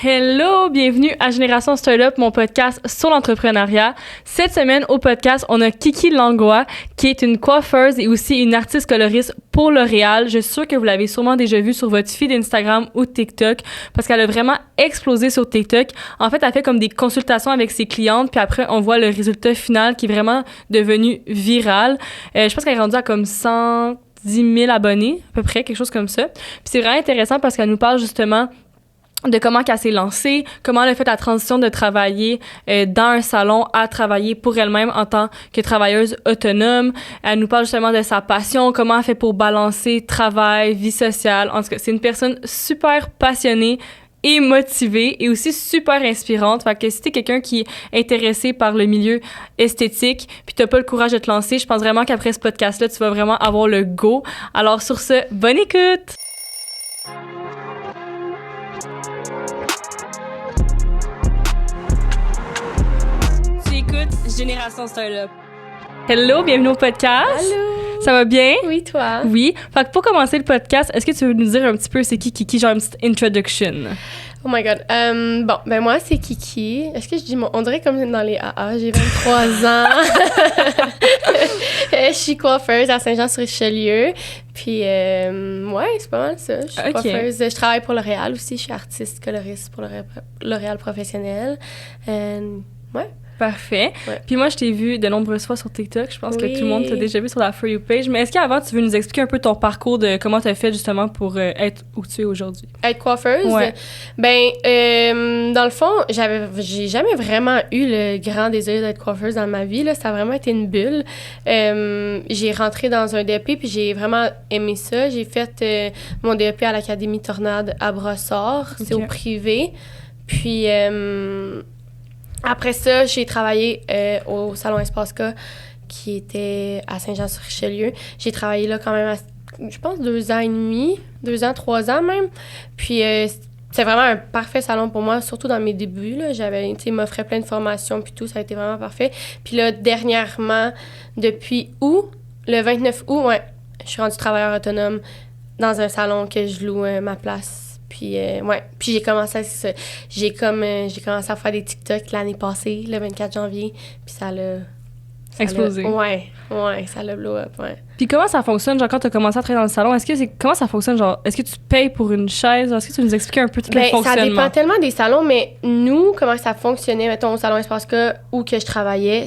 Hello, bienvenue à Génération Startup, mon podcast sur l'entrepreneuriat. Cette semaine, au podcast, on a Kiki Langlois, qui est une coiffeuse et aussi une artiste coloriste pour L'Oréal. Je suis sûre que vous l'avez sûrement déjà vue sur votre feed Instagram ou TikTok, parce qu'elle a vraiment explosé sur TikTok. En fait, elle fait comme des consultations avec ses clientes, puis après, on voit le résultat final qui est vraiment devenu viral. Je pense qu'elle est rendue à comme 110 000 abonnés, à peu près, quelque chose comme ça. Puis c'est vraiment intéressant parce qu'elle nous parle justement de comment qu'elle s'est lancée, comment elle a fait la transition de travailler dans un salon à travailler pour elle-même en tant que travailleuse autonome. Elle nous parle justement de sa passion, comment elle fait pour balancer travail, vie sociale. En tout cas, c'est une personne super passionnée et motivée et aussi super inspirante. Fait que si t'es quelqu'un qui est intéressé par le milieu esthétique puis t'as pas le courage de te lancer, je pense vraiment qu'après ce podcast-là, tu vas vraiment avoir le go. Alors sur ce, bonne écoute! Génération Startup. Hello, bienvenue au podcast. Allô. Ça va bien? Oui, toi? Oui. Fait que pour commencer le podcast, est-ce que tu veux nous dire un petit peu c'est qui Kiki, genre une petite introduction? Oh my God. Bon, ben moi, c'est Kiki. Est-ce que je dis on dirait comme dans les AA. J'ai 23 ans. Je suis coiffeuse à Saint-Jean-sur-Richelieu. Puis, ouais, c'est pas mal ça. Je suis coiffeuse. Je travaille pour L'Oréal aussi. Je suis artiste coloriste pour L'Oréal professionnel. Ouais. Parfait. Ouais. Puis moi, je t'ai vu de nombreuses fois sur TikTok. Je pense que tout le monde t'a déjà vu sur la For You page. Mais est-ce qu'avant, tu veux nous expliquer un peu ton parcours de comment tu as fait justement pour être où tu es aujourd'hui? Être coiffeuse? Ouais. Ben, dans le fond, j'ai jamais vraiment eu le grand désir d'être coiffeuse dans ma vie. Là. Ça a vraiment été une bulle. J'ai rentré dans un DEP puis j'ai vraiment aimé ça. J'ai fait mon DEP à l'Académie Tornade à Brossard. Okay. C'est au privé. Puis... après ça, j'ai travaillé au Salon Espace K, qui était à Saint-Jean-sur-Richelieu. J'ai travaillé là quand même, je pense, 2 ans et demi, 2 ans, 3 ans même. Puis, c'est vraiment un parfait salon pour moi, surtout dans mes débuts. Là, il m'offrait plein de formations, puis tout, ça a été vraiment parfait. Puis là, dernièrement, depuis le 29 août, ouais, je suis rendue travailleur autonome dans un salon que je loue ma place. Puis, ouais. Puis j'ai commencé à faire des TikTok l'année passée, le 24 janvier. Puis ça l'a... explosé. Ouais, ça l'a blow up, ouais. Puis comment ça fonctionne, genre, quand tu as commencé à travailler dans le salon? Comment ça fonctionne, genre, est-ce que tu payes pour une chaise? Est-ce que tu nous expliques un peu tout le fonctionnement? Ça dépend tellement des salons, mais nous, comment ça fonctionnait, mettons, au Salon Espace K, où que je travaillais,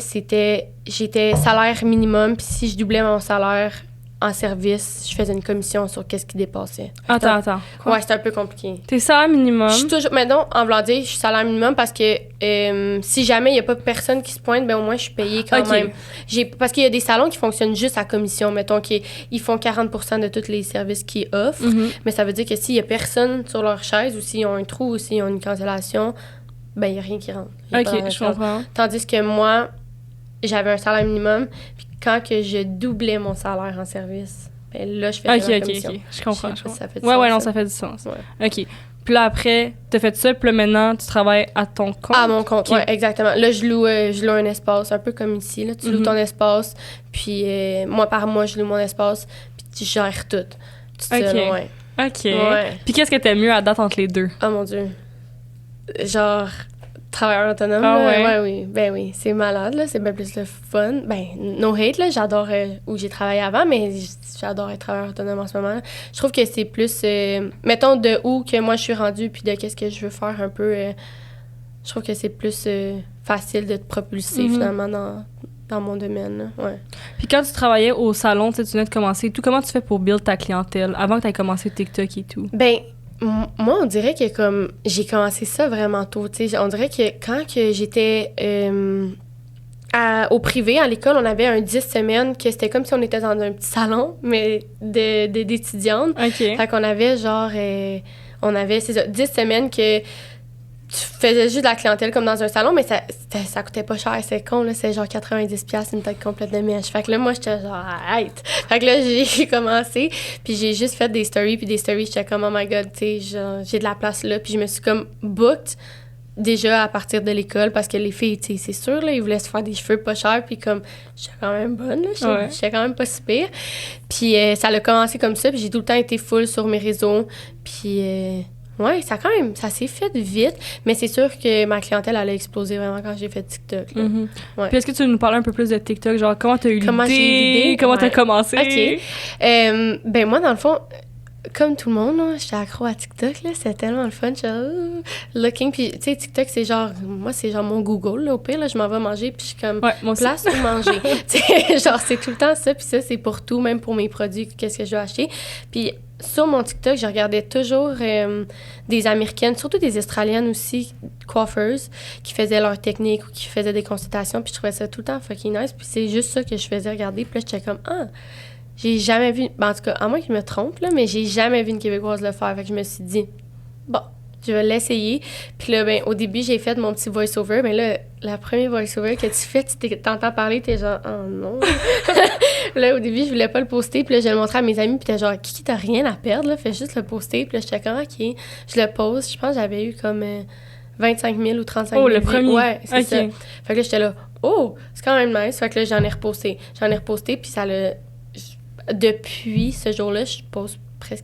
j'étais salaire minimum, puis si je doublais mon salaire en service, je faisais une commission sur qu'est-ce qui dépassait. Attends. Quoi? Ouais, c'est un peu compliqué. T'es salaire minimum? Je suis toujours... Maintenant, en voulant dire, je suis salaire minimum parce que si jamais il n'y a pas personne qui se pointe, ben au moins, je suis payée quand même. Parce qu'il y a des salons qui fonctionnent juste à commission. Mettons qu'ils font 40% de tous les services qu'ils offrent. Mm-hmm. Mais ça veut dire que s'il n'y a personne sur leur chaise ou s'ils ont un trou ou s'ils ont une cancellation, ben il n'y a rien qui rentre. OK, je comprends. Tandis que moi, j'avais un salaire minimum, puis quand que je doublais mon salaire en service, ben là, je faisais ma commission. OK, je comprends. Je sais pas si ça fait du sens. sens. Non, ça fait du sens. Ouais. OK. Puis là, après, t'as fait ça, puis là, maintenant, tu travailles à ton compte? À mon compte, oui, exactement. Là, je loue un espace, un peu comme ici. Là. Tu loues ton espace, puis mois par mois, je loue mon espace, puis tu gères tout. OK. Ouais. Puis qu'est-ce que t'aimes mieux à date entre les deux? Oh mon Dieu. Genre... travailleur autonome, oui. Ben oui, c'est malade, là. C'est bien plus le fun. Ben, no hate, là. J'adore où j'ai travaillé avant, mais j'adore être travailleur autonome en ce moment. Je trouve que c'est plus... mettons, de où que moi, je suis rendue, puis de qu'est-ce que je veux faire un peu... je trouve que c'est plus facile de te propulser, finalement, dans mon domaine, là. Ouais. Puis quand tu travaillais au salon, tu venais de commencer et tout, comment tu fais pour build ta clientèle avant que tu aies commencé TikTok et tout? Ben... Moi, on dirait que comme j'ai commencé ça vraiment tôt, tu sais, on dirait que quand que j'étais au privé, à l'école, on avait un 10 semaines que c'était comme si on était dans un petit salon, mais d'étudiantes. OK. Fait qu'on avait genre, on avait 10 semaines que tu faisais juste de la clientèle comme dans un salon, mais ça coûtait pas cher, c'est con, là, c'est genre 90$ une tête complète de mèche. Fait que là, moi, j'étais genre, arrête! Fait que là, j'ai commencé, puis j'ai juste fait des stories, j'étais comme, oh my God, tu sais, j'ai de la place là, puis je me suis comme booked déjà à partir de l'école, parce que les filles, tu sais, c'est sûr, là, ils voulaient se faire des cheveux pas chers, puis comme, j'étais quand même bonne, là, j'étais quand même pas si pire. Puis ça a commencé comme ça, puis j'ai tout le temps été full sur mes réseaux, puis... Ouais, ça s'est fait vite, mais c'est sûr que ma clientèle, elle a explosé vraiment quand j'ai fait TikTok. Là. Mm-hmm. Ouais. Puis est-ce que tu veux nous parler un peu plus de TikTok? Genre, comment t'as eu Comment j'ai eu l'idée? Comment t'as Ouais. commencé? OK. Ben moi, dans le fond, comme tout le monde, là, j'étais accro à TikTok, là. C'était tellement le fun. J'étais looking. Puis, tu sais, TikTok, c'est genre... Moi, c'est genre mon Google, là. Au pire, là, je m'en vais manger, puis je suis comme... Ouais, moi aussi. Place où manger. Tu sais, genre, c'est tout le temps ça. Puis ça, c'est pour tout, même pour mes produits, qu'est-ce que je veux acheter. Puis sur mon TikTok, je regardais toujours des Américaines, surtout des Australiennes aussi, coiffeuses, qui faisaient leur technique ou qui faisaient des consultations. Puis je trouvais ça tout le temps fucking nice. Puis c'est juste ça que je faisais regarder. Puis là, j'étais comme, j'ai jamais vu... Ben, en tout cas, à moins que je me trompe, là, mais j'ai jamais vu une Québécoise le faire. Fait que je me suis dit, bon, je vais l'essayer. Puis là, ben, au début, j'ai fait mon petit voice-over. Mais là, la première voice-over que tu fais, tu t'entends parler, t'es genre, oh non. Là, au début, je voulais pas le poster. Puis là, je le montrais à mes amis. Puis t'es genre, Kiki, t'as rien à perdre, là. Fais juste le poster. Puis là, j'étais comme, OK. Je le pose. Je pense que j'avais eu comme 25 000 ou 35 000. Oh, le premier. Ouais, c'est OK. ça. Fait que là, j'étais là, oh, c'est quand même nice. Fait que là, j'en ai reposté. Puis ça l'a... Depuis ce jour-là, je pose presque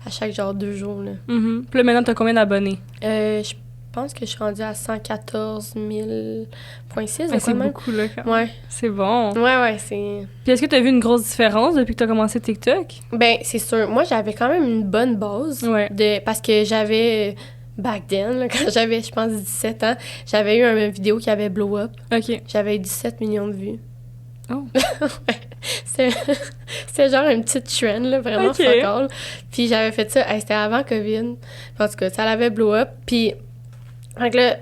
à chaque genre 2 jours. Là. Mm-hmm. Puis là, maintenant, t'as combien d'abonnés? Je pense que je suis rendue à 114 000,6. C'est beaucoup, là, quand même. Ouais. C'est bon. Ouais, c'est... Puis est-ce que t'as vu une grosse différence depuis que t'as commencé TikTok? Ben, c'est sûr. Moi, j'avais quand même une bonne base. Ouais. Parce que j'avais... Back then, là, quand j'avais, je pense, 17 ans, j'avais eu une vidéo qui avait blow up. OK. J'avais eu 17 millions de vues. Oh. Ouais. C'était genre une petite trend, là, vraiment OK. fuck all. Puis j'avais fait ça, c'était avant COVID. En tout cas, ça l'avait blow up. Puis, donc là,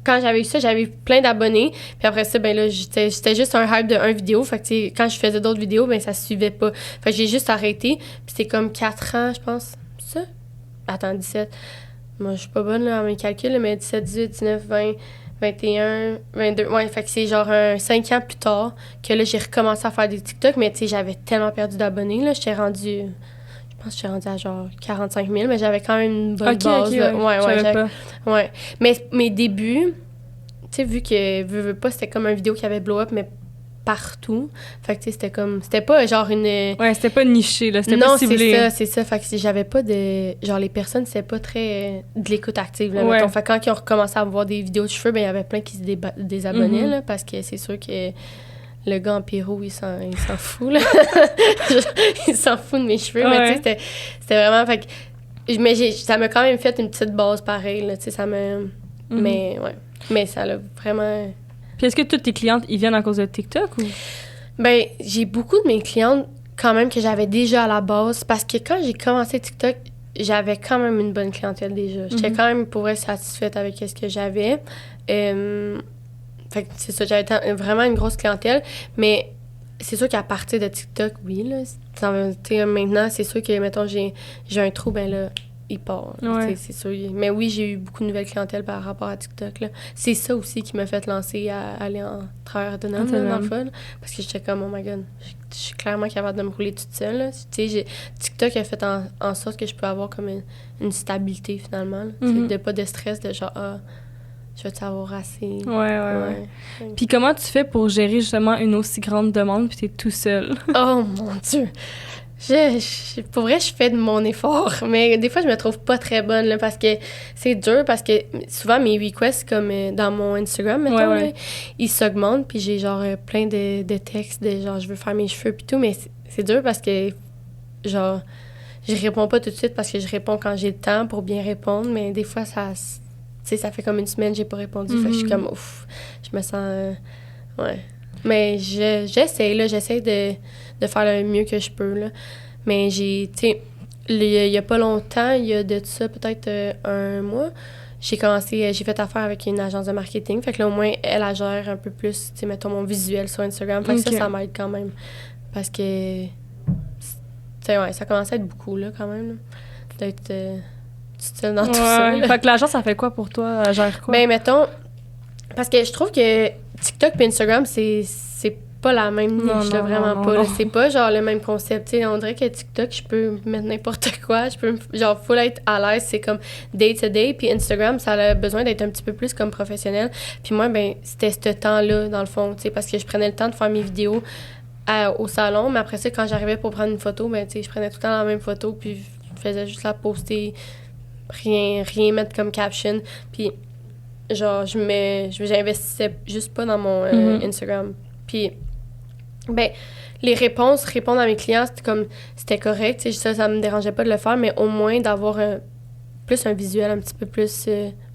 quand j'avais eu ça, j'avais eu plein d'abonnés. Puis après ça, ben là, c'était juste un hype de 1 vidéo. Fait que, tu sais, quand je faisais d'autres vidéos, ben ça suivait pas. Fait que j'ai juste arrêté. Puis c'était comme 4 ans, je pense. Ça? Attends, 17. Moi, je suis pas bonne là, en mes calculs, mais 17, 18, 19, 20... 21, 22, ouais, fait que c'est genre 5 ans plus tard que là, j'ai recommencé à faire des TikTok, mais tu sais, j'avais tellement perdu d'abonnés, là, je pense que j'étais rendue à genre 45 000, mais j'avais quand même une bonne base, là. Ouais. Mais mes débuts, tu sais, vu que, veux pas, c'était comme une vidéo qui avait blow up, mais partout. Fait que, tu sais, c'était pas genre une... Ouais, c'était pas niché, là, c'était pas ciblé. Non, c'est ça. Fait que j'avais pas de... Genre, les personnes, c'était pas très... de l'écoute active, là, Ouais. mettons. Fait que quand ils ont recommencé à voir des vidéos de cheveux, ben il y avait plein qui se désabonnaient, là, parce que c'est sûr que le gars en pyro, il s'en fout, là. Il s'en fout de mes cheveux, mais tu sais, c'était vraiment... Fait que... Mais ça m'a quand même fait une petite base pareille, là, tu sais, ça m'a... Mais, ouais. Mais ça l'a vraiment... Puis est-ce que toutes tes clientes, ils viennent à cause de TikTok ou? Ben, j'ai beaucoup de mes clientes quand même que j'avais déjà à la base parce que quand j'ai commencé TikTok, j'avais quand même une bonne clientèle déjà. J'étais quand même pour être satisfaite avec ce que j'avais. Fait que c'est ça, j'avais vraiment une grosse clientèle, mais c'est sûr qu'à partir de TikTok, oui, là, maintenant, c'est sûr que, mettons, j'ai un trou, ben là, il part. Ouais. C'est sûr. Mais oui, j'ai eu beaucoup de nouvelles clientèles par rapport à TikTok. Là. C'est ça aussi qui m'a fait lancer à aller en travail autonome, dans le fun. Parce que j'étais comme, oh my god, je suis clairement capable de me rouler toute seule. Là. TikTok a fait en sorte que je peux avoir comme une stabilité, finalement. De pas de stress, de genre, je vais t'avoir assez. Ouais. Puis comment tu fais pour gérer justement une aussi grande demande puis t'es tout seul? Oh mon Dieu! Pour vrai, je fais de mon effort, mais des fois, je me trouve pas très bonne, là, parce que c'est dur, parce que souvent, mes requests, comme dans mon Instagram, mettons, là, ils s'augmentent, puis j'ai genre plein de textes de genre, je veux faire mes cheveux, puis tout, mais c'est dur parce que, genre, je réponds pas tout de suite parce que je réponds quand j'ai le temps pour bien répondre, mais des fois, ça fait comme une semaine, j'ai pas répondu, fait que je suis comme, ouf, je me sens, ouais. Mais j'essaie de faire le mieux que je peux, là. Mais tu sais, il y a pas longtemps, il y a de ça peut-être 1 mois, j'ai fait affaire avec une agence de marketing. Fait que là, au moins, elle gère un peu plus, tu sais, mettons, mon visuel sur Instagram. Fait que ça m'aide quand même. Parce que, tu sais, ouais, ça commence à être beaucoup, là, quand même, là, d'être toute seule dans tout ça. Là. Fait que l'agence, ça fait quoi pour toi? Elle gère quoi? Ben, mettons, parce que je trouve que TikTok et Instagram, c'est pas la même niche, là, vraiment pas. Là. C'est pas genre le même concept. T'sais, on dirait que TikTok, je peux mettre n'importe quoi. Je peux, genre, full être à l'aise. C'est comme day to day. Puis Instagram, ça a besoin d'être un petit peu plus comme professionnel. Puis moi, ben, c'était ce temps-là, dans le fond, parce que je prenais le temps de faire mes vidéos au salon. Mais après ça, quand j'arrivais pour prendre une photo, ben, je prenais tout le temps la même photo. Puis je faisais juste la poster rien mettre comme caption. Puis, genre, j'investissais juste pas dans mon Instagram. Puis, ben, répondre à mes clients, c'était correct. Ça me dérangeait pas de le faire, mais au moins d'avoir plus un visuel un petit peu plus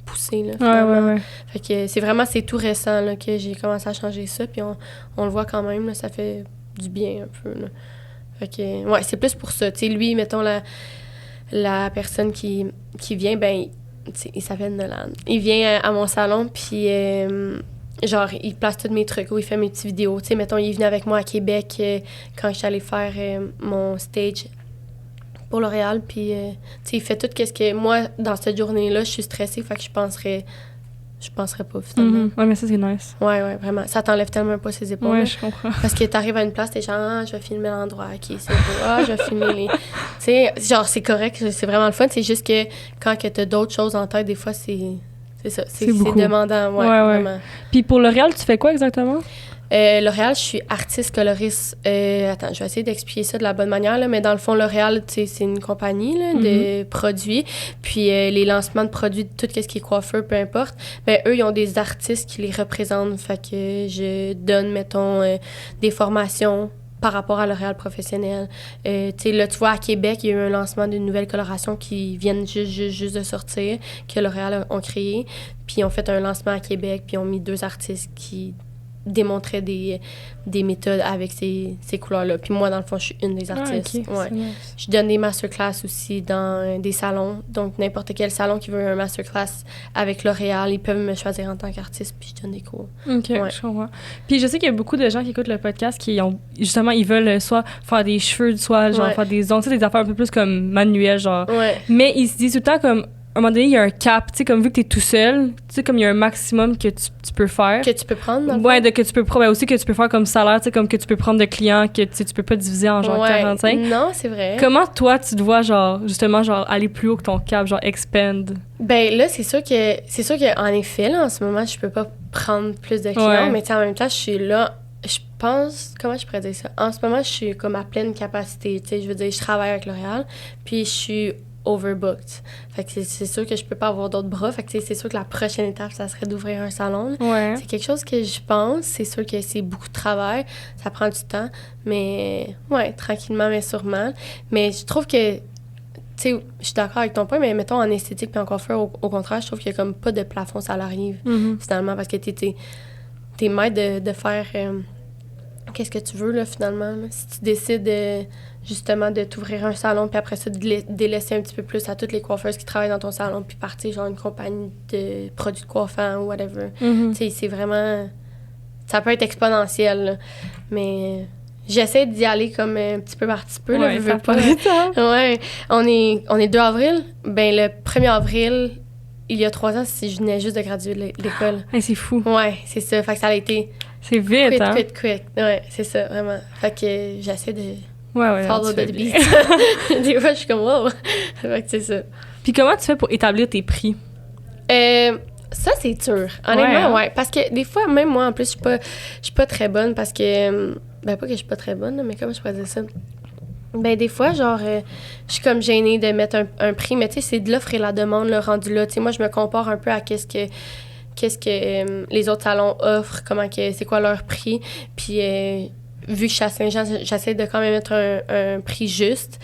poussé, là, finalement. Ouais. Fait que c'est tout récent, là, que j'ai commencé à changer ça, puis on le voit quand même, là, ça fait du bien un peu, là. Fait que, ouais, c'est plus pour ça. Tu sais, lui, mettons, la personne qui vient, ben, il s'appelle Nolan. Il vient à mon salon, puis genre, il place tous mes trucs, ou il fait mes petites vidéos. Tu sais, mettons, il est venu avec moi à Québec quand je suis allée faire mon stage pour L'Oréal, puis, tu sais, il fait tout ce que... Moi, dans cette journée-là, je suis stressée, fait que je penserais pas, finalement. Ouais, mais ça, c'est nice. Ouais, vraiment. Ça t'enlève tellement pas ses épaules. Ouais, je comprends. Parce que t'arrives à une place, t'es genre, je vais filmer l'endroit, OK, c'est beau. Je vais filmer les... Tu sais, genre, c'est correct, c'est vraiment le fun. C'est juste que quand que t'as d'autres choses en tête, des fois, c'est ça. C'est demandant, ouais, vraiment. Puis pour L'Oréal, tu fais quoi exactement? L'Oréal, je suis artiste coloriste. Attends, je vais essayer d'expliquer ça de la bonne manière, là, mais dans le fond, L'Oréal, c'est une compagnie là, de produits. Puis les lancements de produits, tout ce qui est coiffeur, peu importe, ben, eux, ils ont des artistes qui les représentent. Fait que je donne, mettons, des formations par rapport à L'Oréal professionnel. Tu sais, là, tu vois, à Québec, il y a eu un lancement d'une nouvelle coloration qui vient juste de sortir, que L'Oréal ont créé. Puis ils ont fait un lancement à Québec, puis ils ont mis 2 artistes qui démontrer des méthodes avec ces couleurs-là. Puis moi, dans le fond, je suis une des artistes. Okay. Ouais. Nice. Je donne des masterclass aussi dans des salons. Donc, n'importe quel salon qui veut un masterclass avec L'Oréal, ils peuvent me choisir en tant qu'artiste, puis je donne des cours. OK, je comprends. Puis je sais qu'il y a beaucoup de gens qui écoutent le podcast qui ont, justement, ils veulent soit faire des cheveux, soit genre faire des ongles, des affaires un peu plus comme manuelles, genre. Ouais. Mais ils se disent tout le temps comme, à un moment donné, il y a un cap, tu sais, comme vu que t'es tout seul, tu sais, comme il y a un maximum que tu peux faire. Que tu peux prendre, dans le ouais, que tu peux prendre, aussi que tu peux faire comme salaire, tu sais, comme que tu peux prendre de clients, que tu peux pas diviser en genre 45. Non, c'est vrai. Comment toi, tu te vois, genre, justement, genre, aller plus haut que ton cap, genre, expand? Ben là, c'est sûr que en effet, là, en ce moment, je peux pas prendre plus de clients, mais en même temps, je suis là. Je pense, comment je pourrais dire ça? En ce moment, je suis comme à pleine capacité, tu sais, je veux dire, je travaille avec L'Oréal, puis je suis overbooked. Fait que c'est sûr que je peux pas avoir d'autres bras. Fait que c'est sûr que la prochaine étape, ça serait d'ouvrir un salon. Ouais. C'est quelque chose que je pense. C'est sûr que c'est beaucoup de travail. Ça prend du temps. Mais, ouais, tranquillement, mais sûrement. Mais je trouve que, tu sais, je suis d'accord avec ton point, mais mettons en esthétique puis en coiffeur, au contraire, je trouve qu'il y a comme pas de plafond salarié, finalement, parce que t'es maître de faire qu'est-ce que tu veux, là, finalement. Là. Si tu décides justement de t'ouvrir un salon, puis après ça, de délaisser un petit peu plus à toutes les coiffeuses qui travaillent dans ton salon, puis partir, genre, une compagnie de produits de coiffants ou whatever. Tu sais, c'est vraiment... Ça peut être exponentiel, là. Mais j'essaie d'y aller comme un petit peu par petit peu, là. Ouais, Je veux pas. Ouais. On est 2 avril. Ben, le 1er avril, il y a 3 ans, je venais juste de graduer de l'école. Hey, c'est fou. Ouais, c'est ça. Fait que ça a été... C'est vite, quick. Ouais, c'est ça, vraiment. Fait que j'essaie de... Ouais, follow the beat. Des fois, je suis comme, wow. Fait que c'est ça. Puis comment tu fais pour établir tes prix? Ça, c'est dur. Honnêtement, ouais. Parce que des fois, même moi, en plus, je suis pas très bonne parce que... Ben, pas que je suis pas très bonne, mais comment je pourrais dire ça? Ben, des fois, genre, je suis comme gênée de mettre un prix, mais tu sais, c'est de l'offre et la demande, le rendu là. Tu sais, moi, je me compare un peu à qu'est-ce que les autres salons offrent, c'est quoi leur prix. Puis, vu que je suis à Saint-Jean, j'essaie de quand même mettre un prix juste.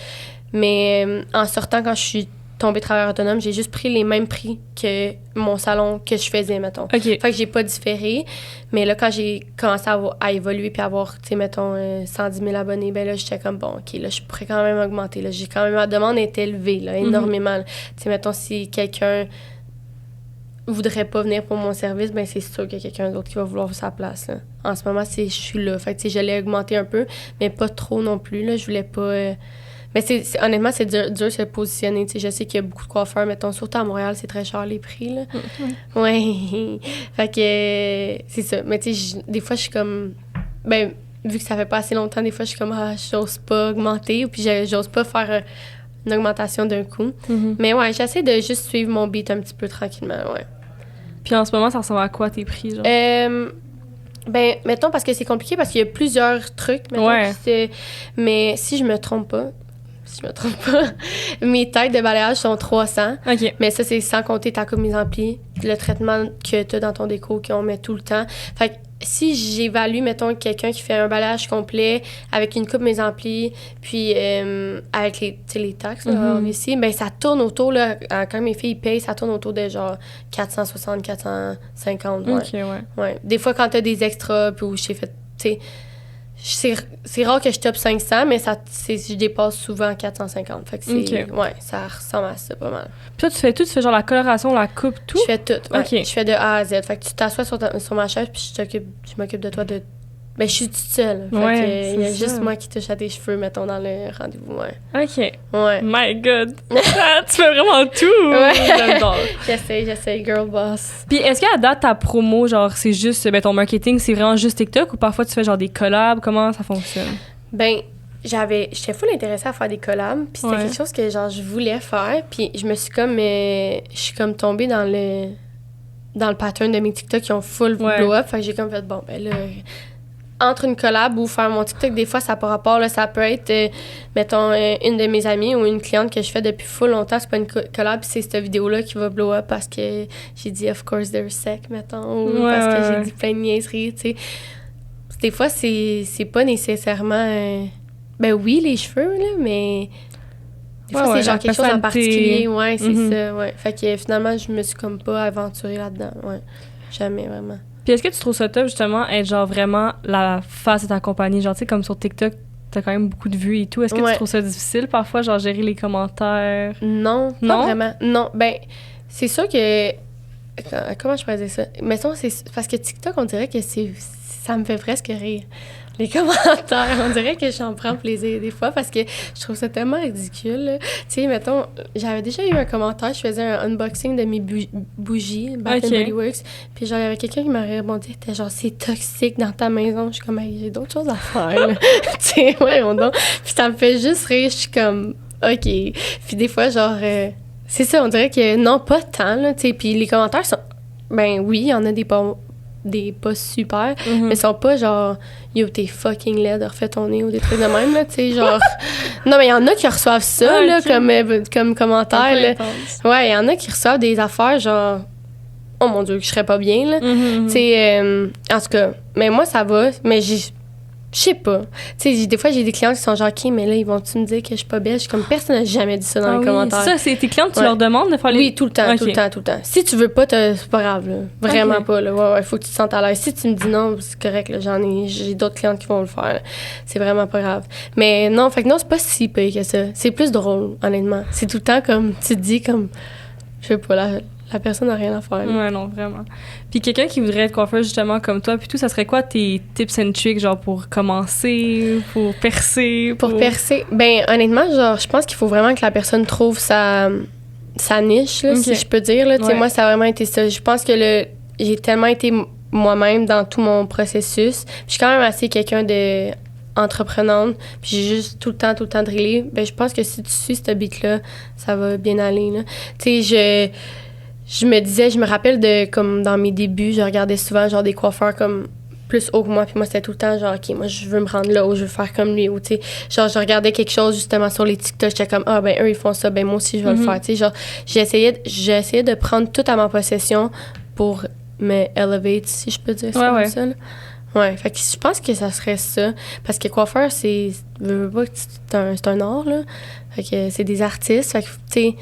Mais en sortant, quand je suis tombée travailleur autonome, j'ai juste pris les mêmes prix que mon salon que je faisais, mettons. Okay. Fait que j'ai pas différé. Mais là, quand j'ai commencé à évoluer puis avoir, tu sais, mettons, 110 000 abonnés, ben là, j'étais comme, bon, OK, là, je pourrais quand même augmenter. Là, ma demande est élevée, là, énormément. Tu sais, mettons, si quelqu'un voudrait pas venir pour mon service, ben c'est sûr qu'il y a quelqu'un d'autre qui va vouloir sa place. Là. En ce moment, je suis là. Fait que, je l'ai augmenté un peu, mais pas trop non plus. Là. Je voulais pas... Mais honnêtement, c'est dur de se positionner. T'sais, je sais qu'il y a beaucoup de coiffeurs, mettons, surtout à Montréal, c'est très cher les prix. Là. Ouais. Fait que c'est ça. Mais tu sais, des fois, je suis comme... Ben, vu que ça fait pas assez longtemps, des fois, je suis comme, j'ose pas augmenter, ou puis j'ose pas faire une augmentation d'un coup. Mais ouais, j'essaie de juste suivre mon beat un petit peu tranquillement, ouais. Puis en ce moment, ça ressemble à quoi tes prix, genre? Ben, mettons, parce que c'est compliqué, parce qu'il y a plusieurs trucs, mettons, mais si je me trompe pas, si je me trompe pas. Mes têtes de balayage sont 300. OK. Mais ça, c'est sans compter ta coupe mise en pli, le traitement que tu as dans ton déco qu'on met tout le temps. Fait que si j'évalue, mettons, quelqu'un qui fait un balayage complet avec une coupe mise en pli, puis avec les taxes, là, ici, ben ça tourne autour, là, quand mes filles payent, ça tourne autour de genre 460, 450. Ouais. OK, Ouais. Des fois, quand tu as des extras, puis où j'ai fait, tu sais, c'est rare que je top 500, mais je dépasse souvent 450. Fait que ouais, ça ressemble à ça pas mal. Puis toi, tu fais tout? Tu fais genre la coloration, la coupe, tout? Je fais tout, ouais. OK. Je fais de A à Z. Fait que tu t'assois sur ma chaise, puis je m'occupe de toi de... Ben, je suis toute seule. Fait que il y a juste moi qui touche à tes cheveux, mettons, dans le rendez-vous, ouais. OK. Ouais. My God! Tu fais vraiment tout! Ouais. J'adore. J'essaie, girl boss. Puis est-ce qu'à date, ta promo, genre, c'est juste, ben, ton marketing, c'est vraiment juste TikTok ou parfois tu fais genre des collabs? Comment ça fonctionne? Ben, j'étais full intéressée à faire des collabs, puis c'était quelque chose que, genre, je voulais faire, puis je me suis comme, je suis comme tombée dans le pattern de mes TikTok qui ont full blow-up, fait que j'ai comme fait, bon, ben là... Entre une collab ou faire mon TikTok, des fois, ça n'a pas rapport. Là, ça peut être, mettons, une de mes amies ou une cliente que je fais depuis full longtemps. C'est pas une collab, c'est cette vidéo-là qui va blow up parce que j'ai dit « of course they're sick », mettons, ou parce que j'ai dit plein de niaiseries, tu sais. Des fois, c'est pas nécessairement... ben oui, les cheveux, là, mais... Des fois, c'est genre quelque chose en particulier. Ouais, c'est ça, ouais. Fait que finalement, je me suis comme pas aventurée là-dedans, ouais. Jamais, vraiment. Puis est-ce que tu trouves ça top, justement, être genre vraiment la face de ta compagnie? Genre, tu sais, comme sur TikTok, t'as quand même beaucoup de vues et tout. Est-ce que tu trouves ça difficile, parfois, genre, gérer les commentaires? Non, pas vraiment. Non, ben, c'est sûr que... Comment je pourrais dire ça? Mettons, c'est parce que TikTok, on dirait que ça me fait presque rire. Les commentaires, on dirait que j'en prends plaisir des fois parce que je trouve ça tellement ridicule. Tu sais, mettons, j'avais déjà eu un commentaire, je faisais un unboxing de mes bougies, Bath & Body Works, puis genre, il y avait quelqu'un qui m'aurait répondu, t'es genre, c'est toxique dans ta maison. Je suis comme, hey, j'ai d'autres choses à faire, là. Tu sais, ouais, donc. Puis ça me fait juste rire, je suis comme, OK. Puis des fois, genre, c'est ça, on dirait que non, pas tant, là, tu sais. Puis les commentaires sont, ben oui, il y en a des pas super, mais ils sont pas genre yo t'es fucking laide, refais ton nez ou des trucs de même là, tu sais, genre non mais il y en a qui reçoivent ça là comme commentaire là. Ouais, il y en a qui reçoivent des affaires genre oh mon Dieu que je serais pas bien là, tu sais, en tout cas, mais moi ça va, mais je sais pas. Tu sais, des fois, j'ai des clients qui sont genre, OK, mais là, ils vont-tu me dire que je suis pas belle? Je suis comme, personne n'a jamais dit ça dans les commentaires. Ça, c'est tes clients, tu leur demandes de faire les... Oui, tout le temps, tout le temps. Si tu veux pas, c'est pas grave, là. Vraiment pas, là. Ouais, faut que tu te sentes à l'aise. Si tu me dis non, c'est correct, là. J'ai d'autres clientes qui vont le faire, là. C'est vraiment pas grave. Mais non, fait que non, c'est pas si pire que ça. C'est plus drôle, honnêtement. C'est tout le temps comme, tu te dis comme, je sais pas, la personne n'a rien à faire. Là. Ouais, non, vraiment. Puis quelqu'un qui voudrait être coiffeur justement comme toi, puis tout, ça serait quoi tes tips and tricks, genre pour commencer, pour percer? Pour percer? Ben, honnêtement, genre, je pense qu'il faut vraiment que la personne trouve sa niche, là, si je peux dire. Là. Ouais. Moi, ça a vraiment été ça. Je pense que j'ai tellement été moi-même dans tout mon processus. Puis je suis quand même assez quelqu'un de entreprenante, puis j'ai juste tout le temps drillé. Ben, je pense que si tu suis ce beat-là, ça va bien aller. Tu sais, je me rappelle de, comme dans mes débuts, je regardais souvent genre des coiffeurs comme plus haut que moi, puis moi, c'était tout le temps genre, OK, moi, je veux me rendre là, ou je veux faire comme lui, ou tu sais, genre, je regardais quelque chose justement sur les TikTok, j'étais comme, ah, ben, eux, ils font ça, ben, moi aussi, je vais le faire, tu sais, genre, j'essayais de prendre tout à ma possession pour me elevate, si je peux dire ça comme ça, là. Ouais, fait que je pense que ça serait ça, parce que coiffeur, c'est un art, là, fait que c'est des artistes, fait que, tu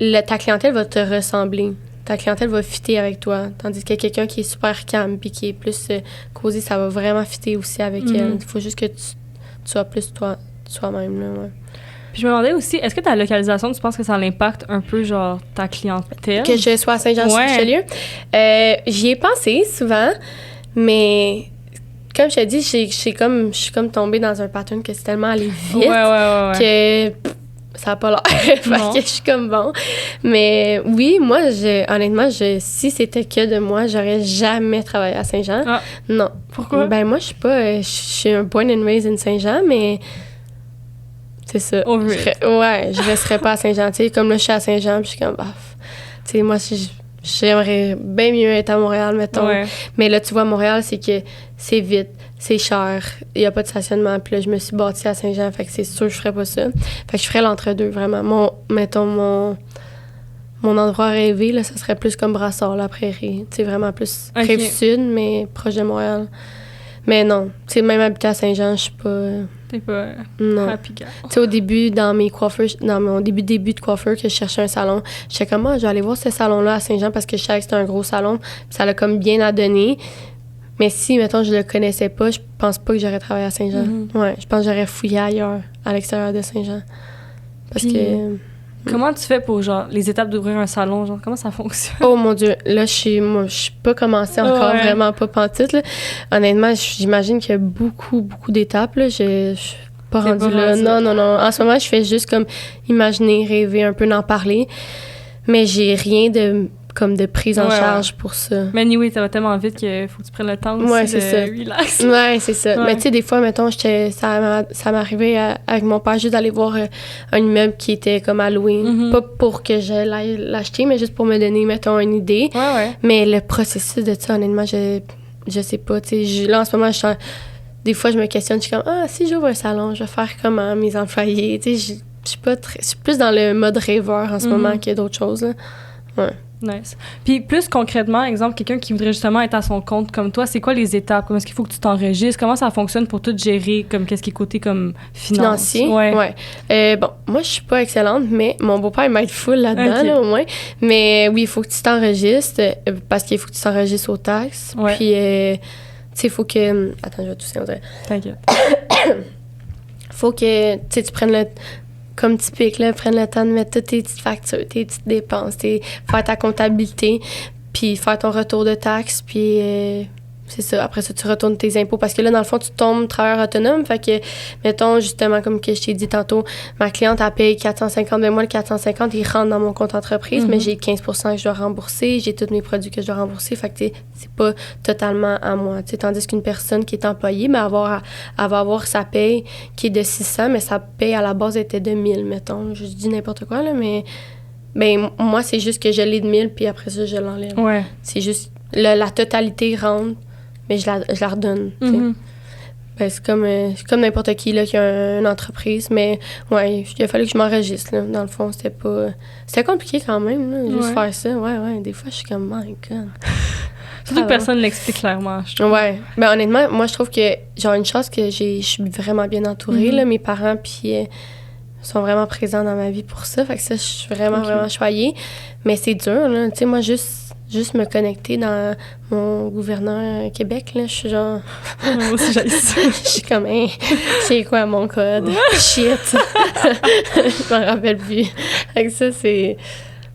sais, ta clientèle va te ressembler. Ta clientèle va fitter avec toi. Tandis que quelqu'un qui est super calme puis qui est plus causé, ça va vraiment fitter aussi avec elle. Il faut juste que tu sois plus toi-même. Là, ouais. Puis je me demandais aussi, est-ce que ta localisation, tu penses que ça impacte un peu genre ta clientèle? Que je sois à Saint-Jean-sur-Richelieu? J'y ai pensé souvent, mais... Comme je te dis, je suis comme tombée dans un pattern que c'est tellement allé vite que... ça n'a pas l'air. Fait que je suis comme bon. Mais oui, moi, honnêtement, si c'était que de moi, j'aurais jamais travaillé à Saint-Jean. Ah. Non. Pourquoi? Ben moi, je suis pas... Je suis un born and raised in Saint-Jean, mais... C'est ça. Je resterais pas à Saint-Jean. Tu sais, comme là, je suis à Saint-Jean, puis je suis comme... tu sais, moi, je j'aimerais bien mieux être à Montréal, mettons. Ouais. Mais là, tu vois, Montréal, c'est que c'est vite, c'est cher, il n'y a pas de stationnement. Puis là, je me suis bâtie à Saint-Jean, fait que c'est sûr que je ferais pas ça. Fait que je ferais l'entre-deux, vraiment. Mon endroit rêvé, là, ça serait plus comme Brassard, la prairie. Tu sais, vraiment plus Rive-Sud, mais proche de Montréal. Mais non, tu sais, même habiter à Saint-Jean, je suis pas... T'es pas non. happy girl. Tu sais, au début, dans mon début de coiffeur, que je cherchais un salon, j'étais comme, je vais aller voir ce salon-là à Saint-Jean parce que je savais que c'était un gros salon. Puis ça l'a comme bien à donner. Mais si, mettons, je le connaissais pas, je pense pas que j'aurais travaillé à Saint-Jean. Ouais, je pense que j'aurais fouillé ailleurs, à l'extérieur de Saint-Jean. Parce que... Comment tu fais pour, genre, les étapes d'ouvrir un salon? Genre, comment ça fonctionne? Oh mon Dieu, là, je suis pas commencée encore, vraiment pas pantoute, là. Honnêtement, j'imagine qu'il y a beaucoup, beaucoup d'étapes, là. Je suis pas rendue là. Non. En ce moment, je fais juste comme imaginer, rêver, un peu d'en parler. Mais j'ai rien de prise en charge pour ça. Mais anyway, ça va tellement vite qu'il faut que tu prennes le temps aussi de relax. Ouais, c'est ça. Ouais. Mais tu sais, des fois, mettons, ça m'arrivait avec mon père juste d'aller voir un immeuble qui était comme à louer. Pas pour que je l'aille l'acheter, mais juste pour me donner, mettons, une idée. Ouais. Mais le processus de ça, honnêtement, je sais pas. Tu sais, là, en ce moment, des fois, je me questionne. Je suis comme, si j'ouvre un salon, je vais faire comment mes employés? Tu sais, je suis plus dans le mode rêveur en ce moment que d'autres choses, là. Ouais. Nice. Puis plus concrètement, exemple, quelqu'un qui voudrait justement être à son compte comme toi, c'est quoi les étapes? Comment est-ce qu'il faut que tu t'enregistres? Comment ça fonctionne pour tout gérer, comme qu'est-ce qui est côté comme financier? Ouais. Bon, moi, je suis pas excellente, mais mon beau-père, il m'aide full là-dedans, là, au moins. Mais oui, il faut que tu t'enregistres parce qu'il faut que tu t'enregistres aux taxes. Ouais. Puis, tu sais, il faut que... Attends, je vais tousser, on dirait. T'inquiète. Faut que, tu sais, tu prennes le... Comme typique, là, prendre le temps de mettre toutes tes petites factures, tes petites dépenses, faire ta comptabilité, puis faire ton retour de taxes, puis c'est ça. Après ça, tu retournes tes impôts parce que là, dans le fond, tu tombes travailleur autonome. Fait que, mettons, justement, comme que je t'ai dit tantôt, ma cliente, elle paye 450. Ben moi, le 450, il rentre dans mon compte entreprise, mais j'ai 15 que je dois rembourser. J'ai tous mes produits que je dois rembourser. Fait que, c'est pas totalement à moi. T'sais, tandis qu'une personne qui est employée, ben, elle va avoir sa paye qui est de 600, mais sa paye à la base était de 1000, mettons. Je dis n'importe quoi, là, mais ben, moi, c'est juste que je l'ai de 1000, puis après ça, je l'enlève. Ouais. C'est juste, la totalité rentre. Mais je la redonne. Ben, c'est comme n'importe qui là, qui a une entreprise. Mais ouais, il a fallu que je m'enregistre. Là. Dans le fond, c'était compliqué quand même, là, juste faire ça. Ouais. Des fois, je suis comme, my God. Surtout que personne ne l'explique clairement, je trouve. Ouais. Ben, honnêtement, moi, je trouve que j'ai une chance que je suis vraiment bien entourée. Là, mes parents, puis sont vraiment présents dans ma vie pour ça. Fait que ça, je suis vraiment choyée. Mais c'est dur, là. Tu sais, moi, juste me connecter dans mon gouverneur Québec, là, je suis genre... Moi aussi, j'ai ça. Je suis comme, c'est quoi mon code? Shit! Je m'en rappelle plus. Fait que ça, c'est...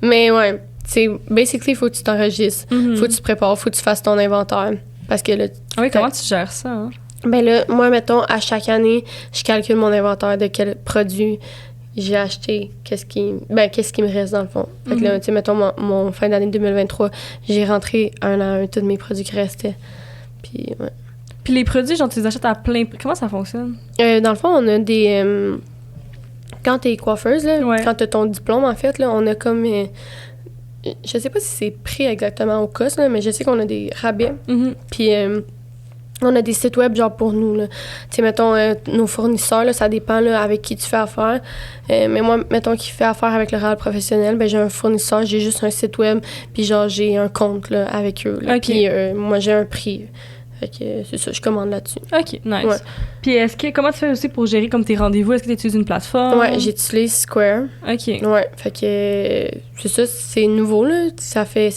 Mais ouais, c'est basically, il faut que tu t'enregistres. Faut que tu te prépares, faut que tu fasses ton inventaire. Parce que là... Oui, comment tu gères ça, hein? Ben là, moi, mettons, à chaque année, je calcule mon inventaire de quel produit j'ai acheté, qu'est-ce qui me reste dans le fond. Fait que là, tu sais, mettons, mon fin d'année 2023, j'ai rentré un à un tous mes produits qui restaient. Puis, ouais. Puis les produits, genre, tu les achètes à plein... Comment ça fonctionne? Dans le fond, on a des... quand t'es coiffeuse, là, quand t'as ton diplôme, en fait, là, on a comme... je sais pas si c'est pris exactement au cost, là, mais je sais qu'on a des rabais. Puis... on a des sites web genre pour nous, là. Tu sais, mettons, nos fournisseurs, là, ça dépend là, avec qui tu fais affaire. Mais moi, mettons, qui fait affaire avec le Réal professionnel, ben j'ai un fournisseur, j'ai juste un site web, puis genre, j'ai un compte là, avec eux. Là. Puis moi, j'ai un prix. Fait que c'est ça, je commande là-dessus. OK, nice. Ouais. Puis comment tu fais aussi pour gérer comme tes rendez-vous? Est-ce que tu utilises une plateforme? Ouais, j'utilise Square. OK. Ouais, fait que c'est ça, c'est nouveau, là. Ça fait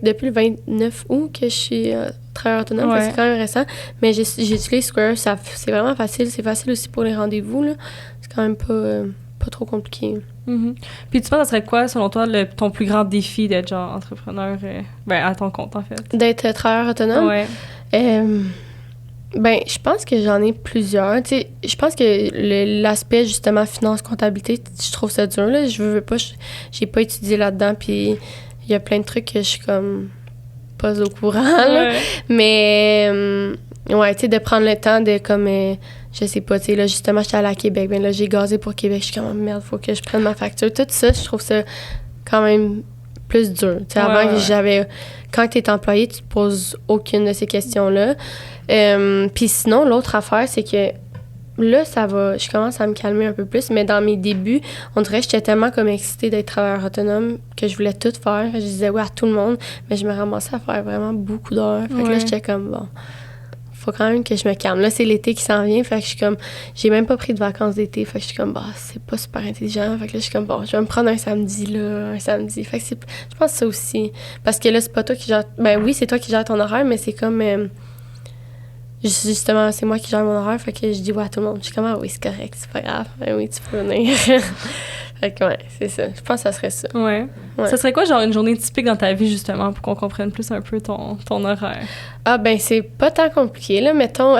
depuis le 29 août que je suis travailleur autonome, c'est quand même récent. Mais j'utilise Square, c'est vraiment facile. C'est facile aussi pour les rendez-vous, là. C'est quand même pas trop compliqué. Puis tu penses que ça serait quoi, selon toi, ton plus grand défi d'être genre entrepreneur, à ton compte, en fait? D'être travailleur autonome? Ouais. Ben, je pense que j'en ai plusieurs. Tu sais, je pense que l'aspect, justement, finance, comptabilité, je trouve ça dur, là. Je veux pas... j'ai pas étudié là-dedans, puis il y a plein de trucs que je suis comme pas au courant, là. Mais, ouais, tu sais, de prendre le temps de, comme... je sais pas, tu sais, là, justement, j'étais allée à Québec. Ben là, j'ai gazé pour Québec. Je suis comme, merde, faut que je prenne ma facture. Tout ça, je trouve ça quand même plus dur. Tu sais, avant, quand tu es employé, tu te poses aucune de ces questions-là. Puis sinon, l'autre affaire, c'est que là, ça va, je commence à me calmer un peu plus, mais dans mes débuts, on dirait que j'étais tellement comme excitée d'être travailleur autonome que je voulais tout faire. Je disais oui à tout le monde, mais je me ramassais à faire vraiment beaucoup d'heures. Fait que là, j'étais comme, bon, faut quand même que je me calme. Là, c'est l'été qui s'en vient, fait que je suis comme, j'ai même pas pris de vacances d'été, fait que je suis comme, bah, c'est pas super intelligent. Fait que là, je suis comme, bon, je vais me prendre un samedi. Fait que je pense ça aussi. Parce que là, c'est pas toi qui gère, ben oui, c'est toi qui gères ton horaire, mais c'est comme... justement, c'est moi qui gère mon horaire, fait que je dis ouais à tout le monde. Je suis comme, ah oui, c'est correct, c'est pas grave. Ben oui, tu peux venir. Fait que ouais, c'est ça. Je pense que ça serait ça. Ouais. Ça serait quoi, genre, une journée typique dans ta vie, justement, pour qu'on comprenne plus un peu ton horaire? Ah, ben, c'est pas tant compliqué, là. Mettons,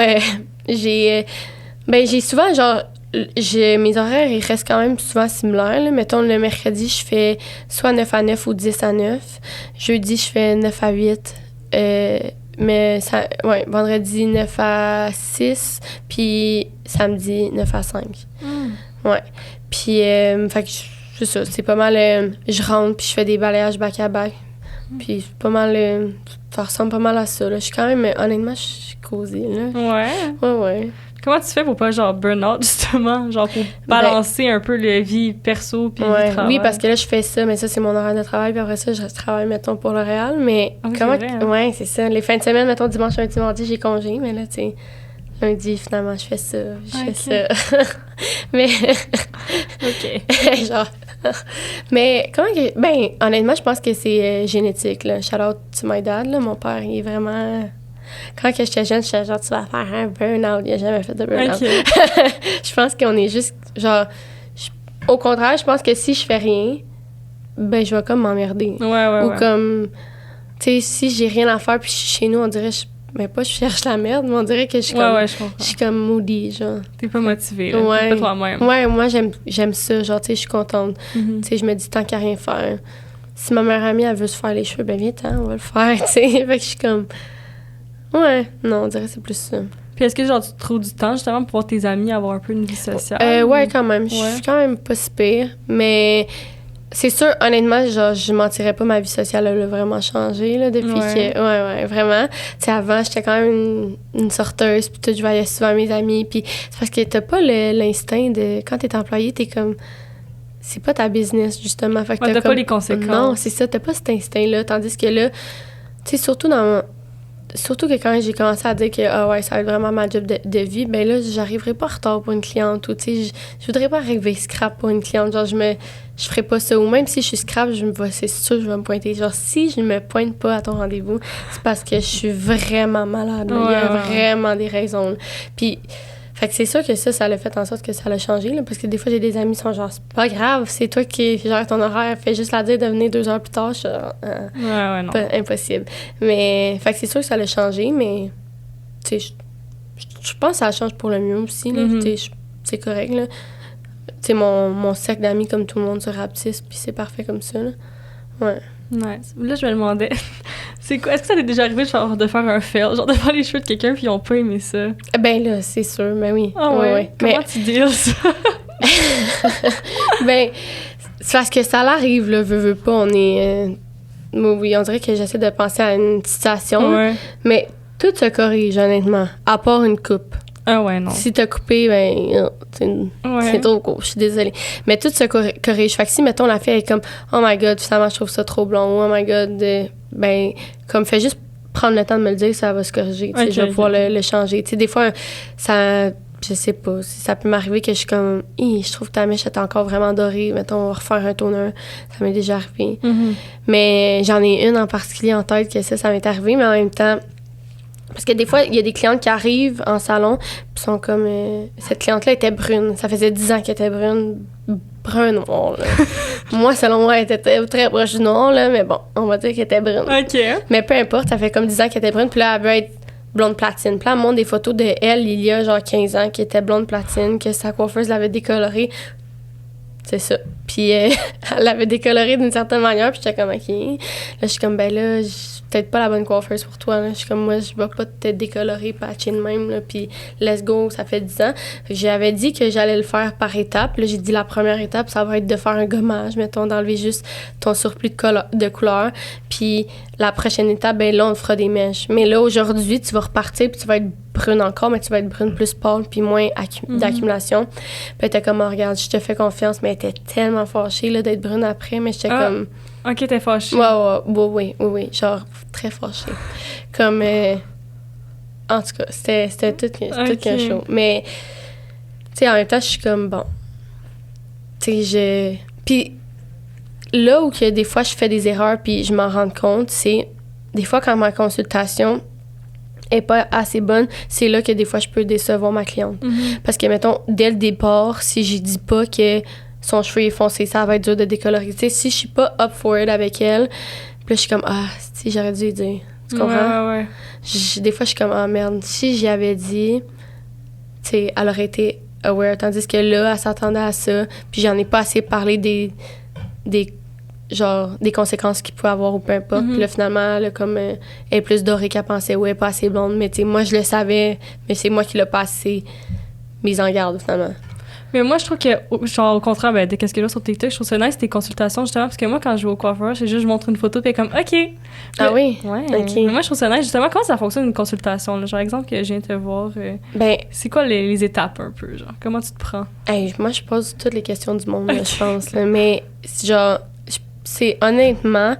j'ai souvent, genre, mes horaires, ils restent quand même souvent similaires, là. Mettons, le mercredi, je fais soit 9 à 9 ou 10 à 9. Jeudi, je fais 9 à 8. Mais vendredi 9 à 6, puis samedi 9 à 5. Ouais. Puis, fait que c'est ça, c'est pas mal, je rentre, puis je fais des balayages back-à-back. Puis c'est pas mal, ça ressemble pas mal à ça, là. Je suis quand même, honnêtement, je suis causée, là. Ouais. Comment tu fais pour pas, genre, burn-out, justement? Genre, pour balancer un peu la vie perso puis vie travail? Oui, parce que là, je fais ça, mais ça, c'est mon horaire de travail. Puis après ça, je travaille, mettons, pour L'Oréal. Mais comment... Ouais, c'est ça. Les fins de semaine, mettons, dimanche, lundi, mardi, j'ai congé. Mais là, tu sais, lundi, finalement, je fais ça. Je fais ça. Mais... OK. Genre... Mais comment que... Ben, honnêtement, je pense que c'est génétique, là. Shout out to my dad, là. Mon père, il est vraiment... Quand j'étais jeune, j'étais genre, tu vas faire un burn-out. Il n'a jamais fait de burn-out. Okay. Je pense qu'on est juste, genre... Au contraire, je pense que si je fais rien, ben, je vais comme m'emmerder. Ou comme... Tu sais, si j'ai rien à faire puis je suis chez nous, on dirait... Mais pas je cherche la merde, mais on dirait que je suis comme... je suis comme moody, genre. T'es pas motivée, là. T'es pas toi-même. Ouais, moi, j'aime ça. Genre, tu sais, je suis contente. Tu sais, je me dis, tant qu'à rien faire. Si ma meilleure amie, elle veut se faire les cheveux, ben viens, on va le faire, tu sais. Fait que je suis comme... Ouais, non, on dirait que c'est plus ça. Puis est-ce que genre tu trouves du temps justement pour voir tes amis, avoir un peu une vie sociale? Ouais, quand même. Je suis quand même pas si pire. Mais c'est sûr, honnêtement, genre, je mentirais pas, ma vie sociale, elle a vraiment changé, là, depuis que... Ouais, vraiment. Tu sais, avant, j'étais quand même une sorteuse, puis tout, je voyais souvent mes amis. Puis c'est parce que t'as pas l'instinct de... Quand t'es employé, t'es comme... C'est pas ta business, justement. Fait que t'as pas les conséquences. Non, c'est ça, t'as pas cet instinct-là. Tandis que là, tu sais, surtout que quand j'ai commencé à dire que ça va être vraiment ma job de vie, ben là, j'arriverai pas en retard pour une cliente ou, tu sais, je voudrais pas arriver scrap pour une cliente. Genre, je ferais pas ça. Ou même si je suis scrap, c'est sûr, je vais me pointer. Genre, si je ne me pointe pas à ton rendez-vous, c'est parce que je suis vraiment malade. Il y a vraiment des raisons. Puis, fait que c'est sûr que ça l'a fait en sorte que ça l'a changé, là, parce que des fois, j'ai des amis qui sont genre, c'est pas grave, c'est toi qui gères ton horaire, fais juste la dire de venir 2 heures plus tard. Je suis genre, non. Impossible. Mais, fait que c'est sûr que ça l'a changé, mais, tu sais, je pense que ça change pour le mieux aussi, là. Tu sais, c'est correct, là. Tu sais, mon cercle d'amis, comme tout le monde, se rapetisse, puis c'est parfait comme ça, là. Ouais. Nice. Là, je me demandais, c'est quoi? Est-ce que ça t'est déjà arrivé genre, de faire un fail, genre de faire les cheveux de quelqu'un puis ils ont pas aimé ça? Ben là, c'est sûr, ben oui. Ah ouais? Comment tu deals ça? Ben, c'est parce que ça l'arrive, là, veux pas, on est... oui, on dirait que j'essaie de penser à une situation, mais tout se corrige, honnêtement, à part une coupe. Ah ouais, non. Si t'as coupé, ben, c'est trop court, je suis désolée. Mais tout se corrige. Fait que si, mettons, la fille est comme, oh my god, finalement, je trouve ça trop blond, oh my god, ben, comme, fais juste prendre le temps de me le dire, ça va se corriger, tu sais, je vais pouvoir le changer. Tu sais, des fois, ça, je sais pas, ça peut m'arriver que je suis comme, je trouve que ta mèche est encore vraiment dorée, mettons, on va refaire un toner, ça m'est déjà arrivé. Mais j'en ai une en particulier en tête que ça m'est arrivé, mais en même temps, parce que des fois, il y a des clientes qui arrivent en salon puis sont comme... cette cliente-là était brune. Ça faisait 10 ans qu'elle était brun noir, là. Moi, selon moi, elle était très proche du noir, là, mais bon, on va dire qu'elle était brune. OK. Mais peu importe, ça fait comme 10 ans qu'elle était brune, puis là, elle veut être blonde platine. Puis là, elle montre des photos d'elle, il y a genre 15 ans, qui était blonde platine, que sa coiffeuse l'avait décolorée. c'est ça. Puis elle avait décoloré d'une certaine manière, puis j'étais comme, OK. Là, je suis comme, ben là, peut-être pas la bonne coiffeuse pour toi. Là. Je suis comme, moi, je vais pas te décolorer, patcher de même, là, puis let's go, ça fait 10 ans. J'avais dit que j'allais le faire par étapes. Là, j'ai dit la première étape, ça va être de faire un gommage, mettons, d'enlever juste ton surplus de couleur. Puis la prochaine étape, ben là, on fera des mèches. Mais là, aujourd'hui, tu vas repartir, puis tu vas être brune encore, mais tu vas être brune plus pâle, puis moins d'accumulation. Puis elle était comme, oh, regarde, je te fais confiance, mais elle était tellement fâchée là, d'être brune après, mais j'étais comme... OK, t'es fâchée. Oui, genre très fâchée. Comme... en tout cas, c'était tout qu'un show. Mais, tu sais, en même temps, je suis comme, bon... Tu sais, Puis là où que des fois, je fais des erreurs, puis je m'en rends compte, c'est... Des fois, quand ma consultation est pas assez bonne, c'est là que des fois, je peux décevoir ma cliente. Parce que, mettons, dès le départ, si je dis pas que son cheveu est foncé, ça va être dur de décoloriser. Tu sais, si je suis pas up for it avec elle, puis là, je suis comme, si j'aurais dû lui dire. Tu comprends? Ouais. Des fois, je suis comme, merde, si j'y avais dit, tu sais, elle aurait été aware. Tandis que là, elle s'attendait à ça, puis j'en ai pas assez parlé des conséquences qu'il pouvait avoir ou peu importe. Puis là, finalement, elle, elle est plus dorée qu'elle pensait, ou elle est pas assez blonde. Mais tu sais, moi, je le savais, mais c'est moi qui l'ai pas assez mise en garde, finalement. Mais moi, je trouve que, genre, au contraire, ben, qu'est-ce que là sur TikTok, je trouve ça nice, tes consultations, justement, parce que moi, quand je vais au coiffeur, c'est juste, je montre une photo, puis elle est comme, OK. Ah oui? Ouais. OK. Mais moi, je trouve ça nice, justement, comment ça fonctionne une consultation, là? Genre, exemple, que je viens te voir, c'est quoi les étapes, un peu, genre? Comment tu te prends? Moi, je pose toutes les questions du monde, là, je pense, là. Mais, genre, c'est honnêtement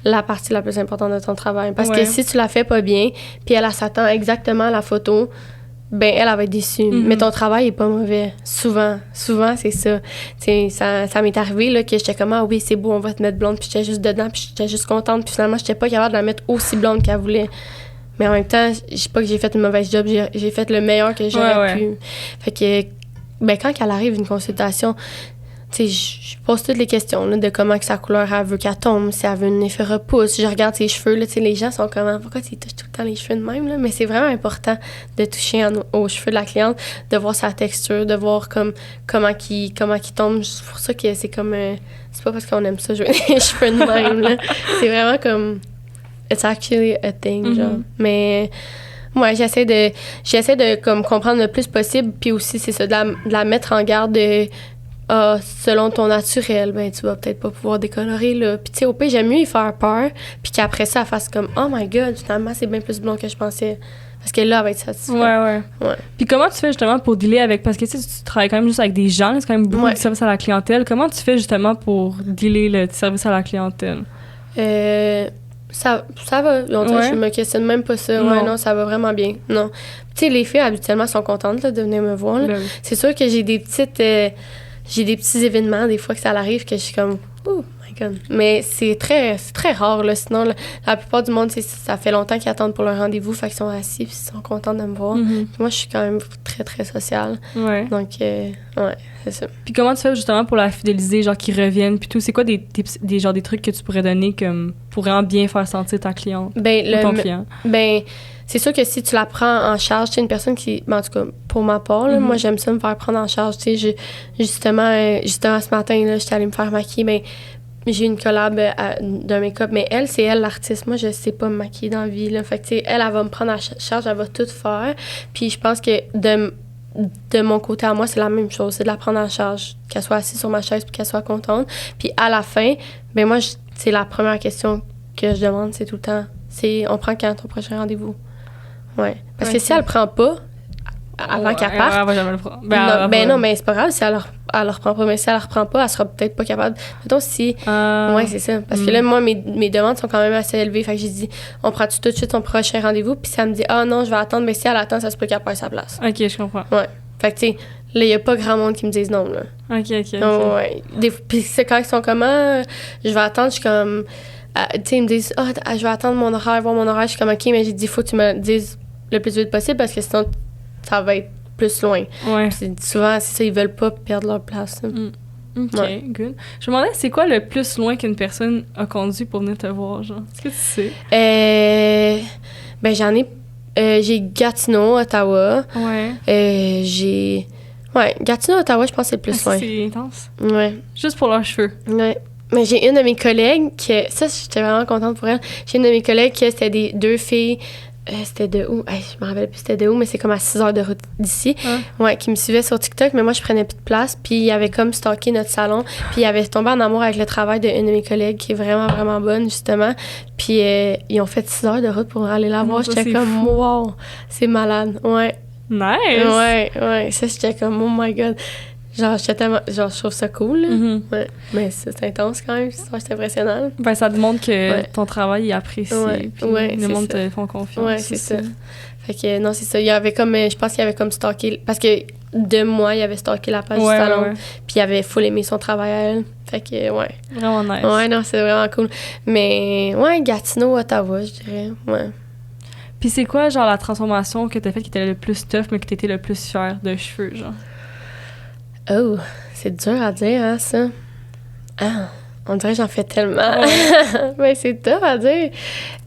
la partie la plus importante de ton travail. Parce que si tu la fais pas bien, puis elle s'attend exactement à la photo, ben elle va être déçue. Mais ton travail est pas mauvais. Souvent, c'est ça. T'sais, ça m'est arrivé là, que j'étais comme, oui, c'est beau, on va te mettre blonde, puis j'étais juste dedans, puis j'étais juste contente, puis finalement, j'étais pas capable de la mettre aussi blonde qu'elle voulait. Mais en même temps, je sais pas que j'ai fait une mauvaise job, j'ai fait le meilleur que j'aurais pu. Fait que, ben quand elle arrive une consultation, tu sais, je pose toutes les questions là, de comment que sa couleur elle veut qu'elle tombe, si elle veut un effet repousse. Je regarde ses cheveux, là, tu sais, les gens sont comme, pourquoi tu touches tout le temps les cheveux de même, là? Mais c'est vraiment important de toucher aux cheveux de la cliente, de voir sa texture, de voir comment qu'il tombe. C'est pour ça que c'est comme, c'est pas parce qu'on aime ça jouer les cheveux de même, là. C'est vraiment comme, it's actually a thing, genre. Mais... Ouais, j'essaie de comme comprendre le plus possible, puis aussi, c'est ça, de la mettre en garde de... selon ton naturel, ben tu vas peut-être pas pouvoir décolorer, là. Puis tu sais, au pire, j'aime mieux y faire peur, puis qu'après ça, elle fasse comme « Oh my God, finalement, c'est bien plus blond que je pensais. » Parce que là, elle va être satisfaite. Ouais. Puis comment tu fais justement pour dealer avec... Parce que tu travailles quand même juste avec des gens, c'est quand même beaucoup de service à la clientèle. Comment tu fais justement pour dealer le service à la clientèle? Ça va. Je me questionne même pas ça. Non, ça va vraiment bien. Non. Tu sais, les filles, habituellement, sont contentes là, de venir me voir. Là. C'est sûr que j'ai des petits événements, des fois que ça arrive, que je suis comme, oh my God. Mais c'est très rare, là. Sinon, la plupart du monde, ça fait longtemps qu'ils attendent pour leur rendez-vous, fait qu'ils sont assis, puis ils sont contents de me voir. Puis moi, je suis quand même très, très sociale. Ouais. Donc, c'est ça. Puis comment tu fais justement pour la fidéliser, genre qu'ils reviennent, puis tout? C'est quoi des trucs que tu pourrais donner comme pour vraiment bien faire sentir ta cliente ou ton client? Ben, c'est sûr que si tu la prends en charge, tu sais, une personne qui... Ben, en tout cas, pour ma part, là, moi, j'aime ça me faire prendre en charge. Tu sais, justement, ce matin, là, j'étais allée me faire maquiller, mais j'ai une collab d'un make-up, mais c'est elle l'artiste. Moi, je sais pas me maquiller dans la vie, là. Fait que, tu sais, elle va me prendre en charge, elle va tout faire. Puis je pense que de mon côté à moi, c'est la même chose. C'est de la prendre en charge, qu'elle soit assise sur ma chaise puis qu'elle soit contente. Puis à la fin, ben moi, c'est la première question que je demande, c'est tout le temps, c'est on prend quand ton prochain rendez-vous? Ouais. Parce que si elle le prend pas, avant qu'elle parte... Elle va jamais le prendre. Non, mais c'est pas grave si elle le reprend pas. Mais si elle le reprend pas, elle sera peut-être pas capable. Mettons si... Ouais, c'est ça. Parce que là, moi, mes demandes sont quand même assez élevées. Fait que j'ai dit, on prend-tu tout de suite ton prochain rendez-vous? Puis si elle me dit, non, je vais attendre. Mais si elle attend, ça se peut qu'elle perde sa place. OK, je comprends. Ouais. Fait que, tu sais, là, il y a pas grand monde qui me dise non, là. OK. Ouais. Puis c'est quand ils sont comme, je vais attendre, je suis comme... tu sais, ils me disent, je vais attendre mon horaire, voir mon horaire. Je suis comme, OK, mais j'ai dit, faut que tu me dises le plus vite possible parce que sinon, ça va être plus loin. Ouais. Souvent, c'est ça, ils veulent pas perdre leur place. OK, good. Je me demandais, c'est quoi le plus loin qu'une personne a conduit pour venir te voir, genre? Est-ce que tu sais? Ben, j'ai Gatineau, Ottawa. Ouais. J'ai... Ouais, Gatineau, Ottawa, je pense que c'est le plus loin. C'est intense. Ouais. Juste pour leurs cheveux. Ouais. Mais j'ai une de mes collègues qui... Ça, j'étais vraiment contente pour elle. J'ai une de mes collègues qui, c'était deux filles... c'était de où? Je me rappelle plus c'était de où, mais c'est comme à 6 heures de route d'ici. Ouais, qui me suivait sur TikTok, mais moi, je prenais plus de place. Puis il avait comme stalké notre salon. Puis il avait tombé en amour avec le travail d'une de mes collègues qui est vraiment, vraiment bonne, justement. Puis ils ont fait 6 heures de route pour aller la voir. J'étais comme, wow, c'est malade. Ouais. Nice! Ouais. Ça, j'étais comme, oh my God. Genre, j'étais tellement... Genre, je trouve ça cool, là. Ouais. Mais c'est intense, quand même. C'est impressionnant. Ben, ça démontre que ton travail est apprécié. Puis le monde te font confiance. Ouais, c'est ça. Fait que, non, c'est ça. Il y avait comme... Je pense qu'il y avait comme stalké... Parce que de moi, il avait stalké la page du salon. Ouais. Puis il avait full aimé son travail à elle. Fait que, ouais. Vraiment nice. Ouais, non, c'est vraiment cool. Mais, ouais, Gatineau, Ottawa, je dirais. Ouais. Puis c'est quoi, genre, la transformation que t'as faite qui était le plus tough, mais que t'étais le plus fière de cheveux, genre? Oh, c'est dur à dire, hein, ça. Ah, on dirait que j'en fais tellement. Mais c'est dur à dire.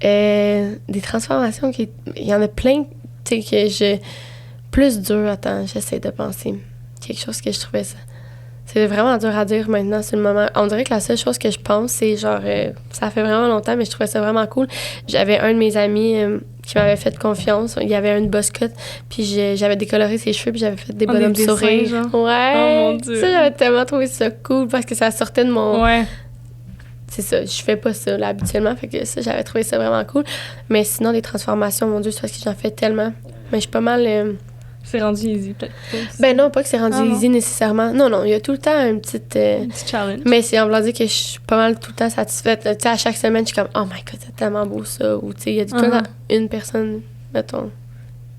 Des transformations qui... Il y en a plein, tu sais, que je... Plus dur, attends, j'essaie de penser. Quelque chose que je trouvais ça... C'est vraiment dur à dire maintenant, sur le moment. On dirait que la seule chose que je pense, c'est genre... ça fait vraiment longtemps, mais je trouvais ça vraiment cool. J'avais un de mes amis qui m'avait fait confiance. Il y avait une boss cut, puis j'avais décoloré ses cheveux, puis j'avais fait des bonhommes sourires. Ouais! Oh mon Dieu! Ça, j'avais tellement trouvé ça cool, parce que ça sortait de mon... Ouais. C'est ça, je fais pas ça, là, habituellement. Fait que ça, j'avais trouvé ça vraiment cool. Mais sinon, les transformations, mon Dieu, c'est parce que j'en fais tellement. Mais je suis pas mal... C'est rendu easy, peut-être. Ben non, pas que c'est rendu easy nécessairement. Non, il y a tout le temps un petit challenge. Mais c'est en voulant dire que je suis pas mal tout le temps satisfaite. Tu sais, à chaque semaine, je suis comme, oh my God, c'est tellement beau ça. Ou tu sais, il y a tout le temps une personne, mettons,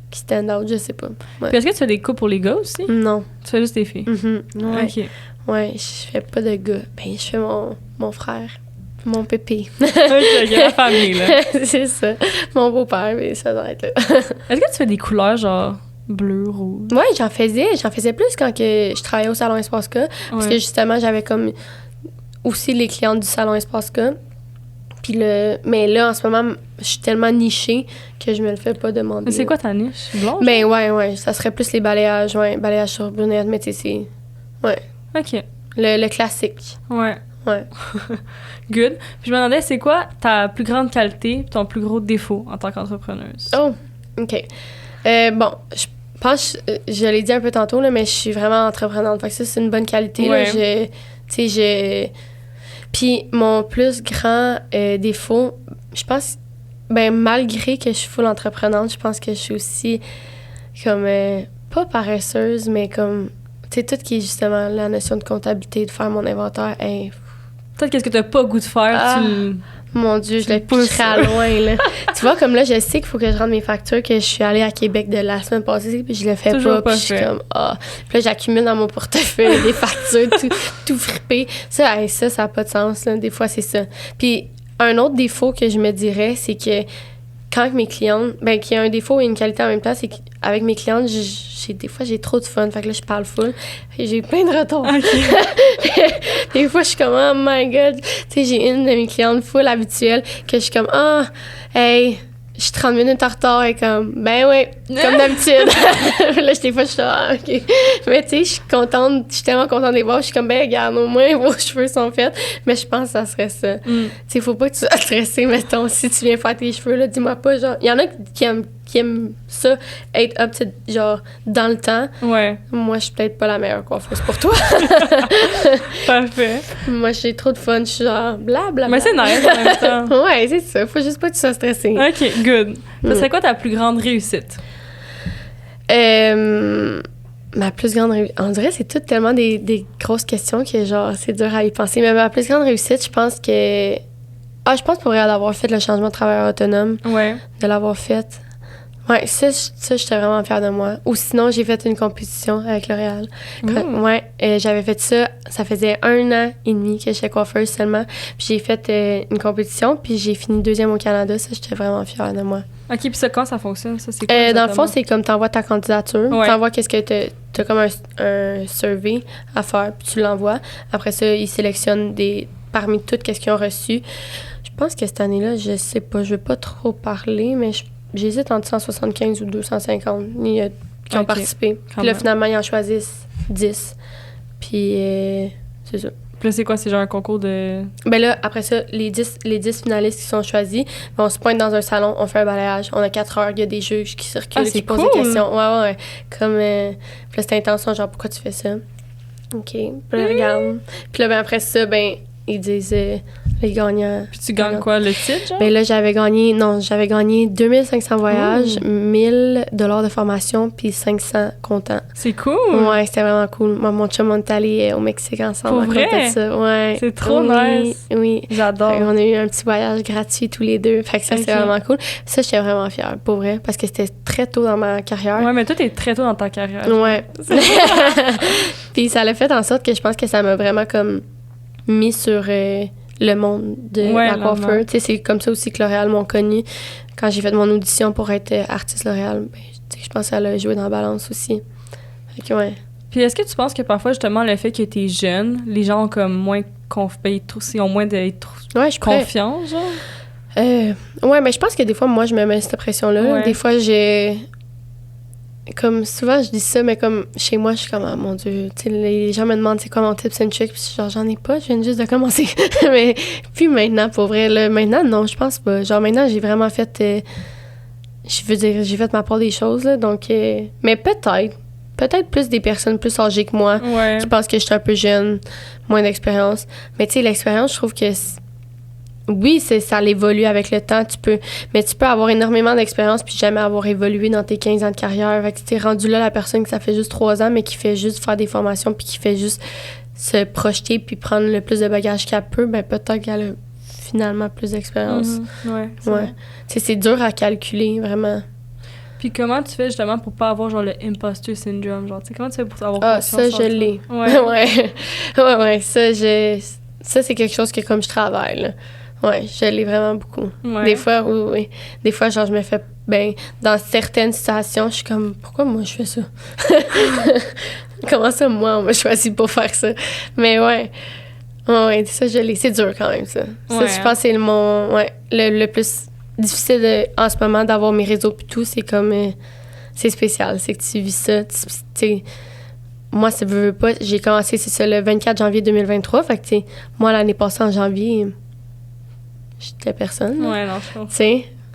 qui stand out, je sais pas. Ouais. Puis est-ce que tu fais des coupes pour les gars aussi? Non. Tu fais juste des filles? Ouais. OK. Ouais, je fais pas de gars. Ben, je fais mon frère. Mon pépé. OK, la famille, là. C'est ça. Mon beau-père, mais ça doit être là. Est-ce que tu fais des couleurs, genre... bleu, rouge. Ouais, j'en faisais plus quand que je travaillais au salon Espace K. Parce que justement, j'avais comme aussi les clientes du salon Espace K. Puis mais là, en ce moment, je suis tellement nichée que je me le fais pas demander. Mais c'est quoi ta niche? Blonde? Ben ouais. Ça serait plus les balayages, balayage sur brunette, mais tu sais, c'est... Ouais. OK. Le classique. Ouais. Good. Puis je me demandais, c'est quoi ta plus grande qualité, ton plus gros défaut en tant qu'entrepreneuse? Oh, OK. Bon, je pense, je l'ai dit un peu tantôt, là, mais je suis vraiment entreprenante. Fait que ça, c'est une bonne qualité. Ouais. Là, Puis mon plus grand défaut, je pense, ben malgré que je suis full entreprenante, je pense que je suis aussi comme, pas paresseuse, mais comme, tu sais, tout qui est justement la notion de comptabilité, de faire mon inventaire. Peut-être qu'est-ce que t'as pas goût de faire, Mon Dieu, je le pousserai à loin, là. Tu vois, comme là, je sais qu'il faut que je rende mes factures, que je suis allée à Québec de la semaine passée, puis je le fais toujours pas, puis je suis comme, Puis là, j'accumule dans mon portefeuille des factures, tout frippé. Ça n'a pas de sens, là. Des fois, c'est ça. Puis un autre défaut que je me dirais, c'est que quand mes clientes... Ben, qu'il y a un défaut et une qualité en même temps, c'est qu'avec mes clientes, des fois, j'ai trop de fun. Fait que là, je parle full. Et j'ai plein de retours. Okay. Des fois, je suis comme, oh my God. Tu sais, j'ai une de mes clientes full habituelle que je suis comme, hey, je suis 30 minutes en retard. Et comme, ben oui, comme d'habitude. Là, des fois, je suis OK. Mais tu sais, je suis tellement contente de les voir. Je suis comme, ben regarde, au moins, vos cheveux sont faits. Mais je pense que ça serait ça. Tu sais, faut pas que tu sois stressé, mettons. Si tu viens faire tes cheveux, là, dis-moi pas, genre, il y en a qui aiment ça, être up, genre, dans le temps. Ouais. Moi, je suis peut-être pas la meilleure coiffeuse pour toi. Parfait. Moi, j'ai trop de fun. Je suis genre, blablabla. Mais c'est nice en même temps. Ouais, c'est ça. Faut juste pas que tu sois stressé. OK, good. Ça serait quoi ta plus grande réussite? Ma plus grande réussite... On dirait que c'est tout tellement des grosses questions que, genre, c'est dur à y penser. Mais ma plus grande réussite, je pense que... je pense pour elle d'avoir fait le changement de travailleur autonome. Ouais. De l'avoir fait. Ouais, ça j'étais vraiment fière de moi. Ou sinon, j'ai fait une compétition avec L'Oréal. J'avais fait ça faisait 1 an et demi que j'étais coiffeuse seulement. Puis j'ai fait une compétition, puis j'ai fini 2e au Canada. Ça, j'étais vraiment fière de moi. OK, puis ça, comment ça fonctionne? Ça, c'est quoi, dans le fond, c'est comme t'envoies ta candidature. Ouais. T'envoies qu'est-ce que t'as comme un survey à faire, puis tu l'envoies. Après ça, ils sélectionnent parmi toutes qu'est-ce qu'ils ont reçu. Je pense que cette année-là, je sais pas, je veux pas trop parler, mais j'hésite entre 175 ou 250 qui ont participé. Puis là, finalement, ils en choisissent 10. Puis c'est ça. Puis là, c'est quoi? C'est genre un concours de... Ben là, après ça, les 10 finalistes qui sont choisis, ben on se pointe dans un salon, on fait un balayage. On a 4 heures, il y a des juges qui circulent, qui posent des questions. Ouais. Comme, puis là, c'est intention, genre, pourquoi tu fais ça? OK. Puis là, regarde. Puis là, ben après ça, ben ils disent les gagnants. Puis tu gagnes quoi, le titre, genre? Ben là, j'avais gagné 2500 voyages, 1000 $ de formation, puis 500 comptants. C'est cool! Ouais, c'était vraiment cool. Moi, mon chum, on est allé au Mexique ensemble. Pour vrai? À cause de ça. Ouais. C'est trop nice! Oui. J'adore. On a eu un petit voyage gratuit tous les deux. Fait que ça, c'est vraiment cool. Ça, j'étais vraiment fière, pour vrai, parce que c'était très tôt dans ma carrière. Ouais, mais toi, t'es très tôt dans ta carrière. Ouais. Puis ça l'a fait en sorte que je pense que ça m'a vraiment comme mis sur le monde de la coiffeur. Tu sais, c'est comme ça aussi que L'Oréal m'ont connue. Quand j'ai fait mon audition pour être artiste L'Oréal, ben, je pense qu'elle a joué dans la balance aussi. Fait que, ouais. Puis est-ce que tu penses que parfois, justement, le fait que t'es jeune, les gens ont comme moins ils ont moins de confiance, genre? Ouais, mais je pense que des fois, moi, je me mets cette pression-là. Ouais. Des fois, comme souvent, je dis ça, mais comme chez moi, je suis comme, ah mon Dieu, tu sais, les gens me demandent c'est quoi mon tips and trick, puis genre, j'en ai pas, je viens juste de commencer. Mais puis maintenant, pour vrai, là, maintenant, non, je pense pas. Genre, maintenant, j'ai vraiment fait, je veux dire, j'ai fait ma part des choses, là, donc, mais peut-être plus des personnes plus âgées que moi, Ouais. qui pensent que je suis un peu jeune, moins d'expérience. Mais tu sais, l'expérience, je trouve que oui, ça évolue avec le temps, mais tu peux avoir énormément d'expérience puis jamais avoir évolué dans tes 15 ans de carrière. Fait que tu es rendu là, la personne que ça fait juste 3 ans, mais qui fait juste faire des formations puis qui fait juste se projeter puis prendre le plus de bagages qu'elle peut, ben peut-être qu'elle a finalement plus d'expérience. Ouais. Ouais. Tu sais, c'est dur à calculer, vraiment. Puis comment tu fais, justement, pour pas avoir, genre, le imposter syndrome, genre, tu sais, comment tu fais pour avoir Ah, confiance ça, je l'ai. Ouais. ouais. Ça, c'est quelque chose que comme je travaille, là. Ouais, je l'ai vraiment beaucoup. Ouais. Des fois, oui. Des fois, genre, je me fais... Ben, dans certaines situations, je suis comme, pourquoi moi, je fais ça? Comment ça, moi, on m'a choisi pour faire ça? Mais ouais. Ouais, ça, je l'ai. C'est dur quand même, ça. Ouais, Ça, je pense que c'est le plus difficile en ce moment d'avoir mes réseaux puis tout. C'est comme... c'est spécial. C'est que tu vis ça. Tu sais... Moi, ça veut pas... J'ai commencé, c'est ça, le 24 janvier 2023. Fait que, tu sais, moi, l'année passée, en janvier... J'étais personne. Ouais, non, je comprends. Tu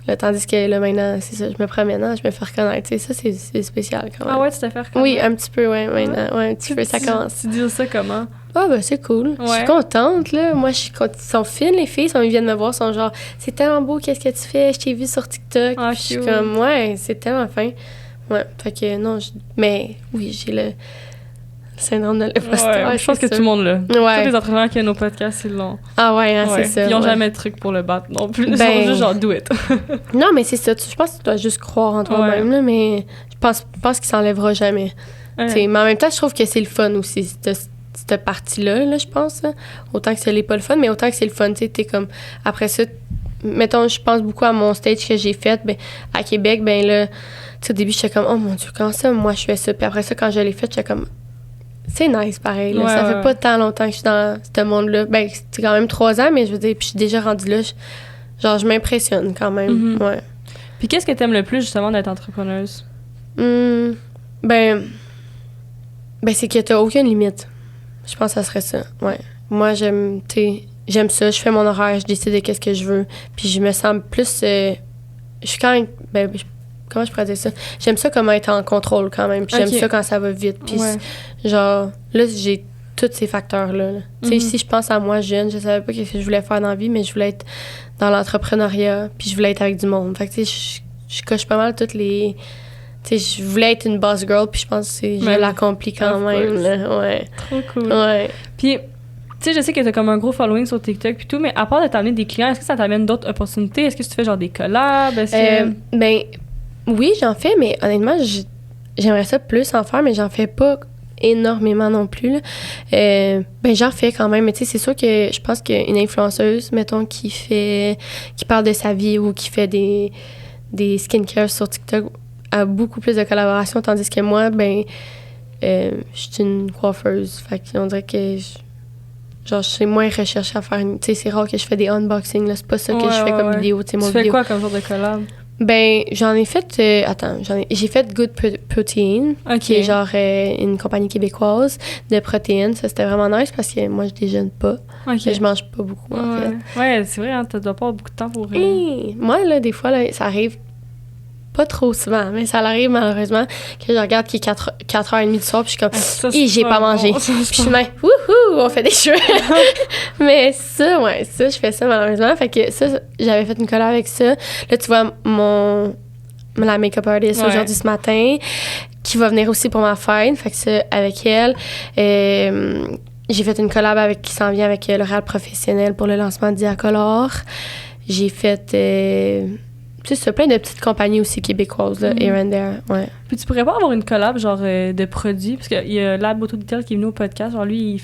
sais, tandis que là, maintenant, c'est ça, je me promène, je me fais reconnaître. Tu sais, ça, c'est spécial quand même. Ah ouais, tu t'es fait reconnaître? Oui, un petit peu, ouais, maintenant. Ouais, un petit peu, ça commence. Tu dis ça comment? Ah, ben, c'est cool. Je suis contente, là. Moi, ils sont fines, les filles. Ils viennent me voir, ils sont genre, c'est tellement beau, qu'est-ce que tu fais? Je t'ai vu sur TikTok. Ah, je suis comme, ouais, c'est tellement fin. Ouais, fait que non, mais oui, j'ai le syndrome de l'imposteur. Ouais, je pense que tout le monde l'a. Ouais. Tous les entrepreneurs qui ont nos podcasts, ils l'ont. Ah ouais, hein, c'est ça. Ils n'ont ouais. jamais de truc pour le battre non plus. Ils Ben, sont juste genre do it. Non, mais c'est ça. Je pense que tu dois juste croire en toi-même, là, mais je pense qu'il s'enlèvera jamais. Ouais. Mais en même temps, je trouve que c'est le fun aussi, cette partie-là, là, je pense. Là. Autant que ce n'est pas le fun, mais autant que c'est le fun. Tu sais, t'es comme... Après ça, mettons, je pense beaucoup à mon stage que j'ai fait à Québec. Ben là, tu sais, au début, j'étais comme, oh mon Dieu, comment ça, moi, je fais ça? Puis après ça, quand je l'ai fait, j'étais comme... C'est nice, pareil. Là. Ouais, ça fait pas tant longtemps que je suis dans ce monde-là. Ben, c'est quand même 3 ans, mais je veux dire, puis je suis déjà rendue là. Genre, je m'impressionne quand même. Mm-hmm. Ouais. Puis qu'est-ce que t'aimes le plus, justement, d'être entrepreneuse? Ben, c'est que t'as aucune limite. Je pense que ça serait ça. Ouais. Moi, j'aime ça. Je fais mon horaire, je décide de qu'est-ce que je veux. Puis je me sens plus... je suis quand même... comment je pourrais dire ça? J'aime ça comment être en contrôle quand même. Puis j'aime ça quand ça va vite. Puis genre, là, j'ai tous ces facteurs-là. Tu sais, si je pense à moi jeune, je savais pas ce que je voulais faire dans la vie, mais je voulais être dans l'entrepreneuriat. Puis je voulais être avec du monde. Fait que tu sais, je coche pas mal toutes les... Tu sais, je voulais être une boss girl, puis je pense que je l'accomplis quand même. Là. Ouais. Trop cool. Ouais. Puis, tu sais, je sais que t'as comme un gros following sur TikTok puis tout, mais à part de t'amener des clients, est-ce que ça t'amène d'autres opportunités? Est-ce que tu fais genre des collabs? Est-ce que... Ben, oui, j'en fais, mais honnêtement, j'aimerais ça plus en faire, mais j'en fais pas énormément non plus. Là. Ben, j'en fais quand même, mais tu sais, c'est sûr que je pense qu'une influenceuse, mettons, qui parle de sa vie ou qui fait des skincare sur TikTok a beaucoup plus de collaborations, tandis que moi, ben, je suis une coiffeuse. Fait qu'on dirait que genre, je suis moins recherchée à faire tu sais, c'est rare que je fais des unboxings, là. C'est pas ça que je fais comme vidéo, tu sais, mon vidéo. Tu fais vidéo. quoi comme genre de collab? Ben, j'en ai fait... j'ai fait Good Protein, qui est genre une compagnie québécoise de protéines. Ça, c'était vraiment nice parce que moi, je déjeune pas. Je mange pas beaucoup, en fait. Ouais, c'est vrai, hein, tu dois pas avoir beaucoup de temps pour... Moi, là, des fois, là, ça arrive pas trop souvent, mais ça arrive malheureusement que je regarde qu'il est 4h30 du soir, puis je suis comme, j'ai pas mangé. Puis je suis même, wouhou, on fait des choses. Mais ça, je fais ça malheureusement. Fait que ça, j'avais fait une collab avec ça. Là, tu vois, la make-up artist aujourd'hui ce matin, qui va venir aussi pour ma fête. Fait que ça, avec elle. J'ai fait une collab qui s'en vient avec L'Oréal Professionnel pour le lancement de Diacolor. J'ai fait... Tu sais, c'est plein de petites compagnies aussi québécoises, là, here and there, ouais. Puis tu pourrais pas avoir une collab, genre, de produits, parce qu'il y a Lab Auto Detail qui est venu au podcast, genre, lui,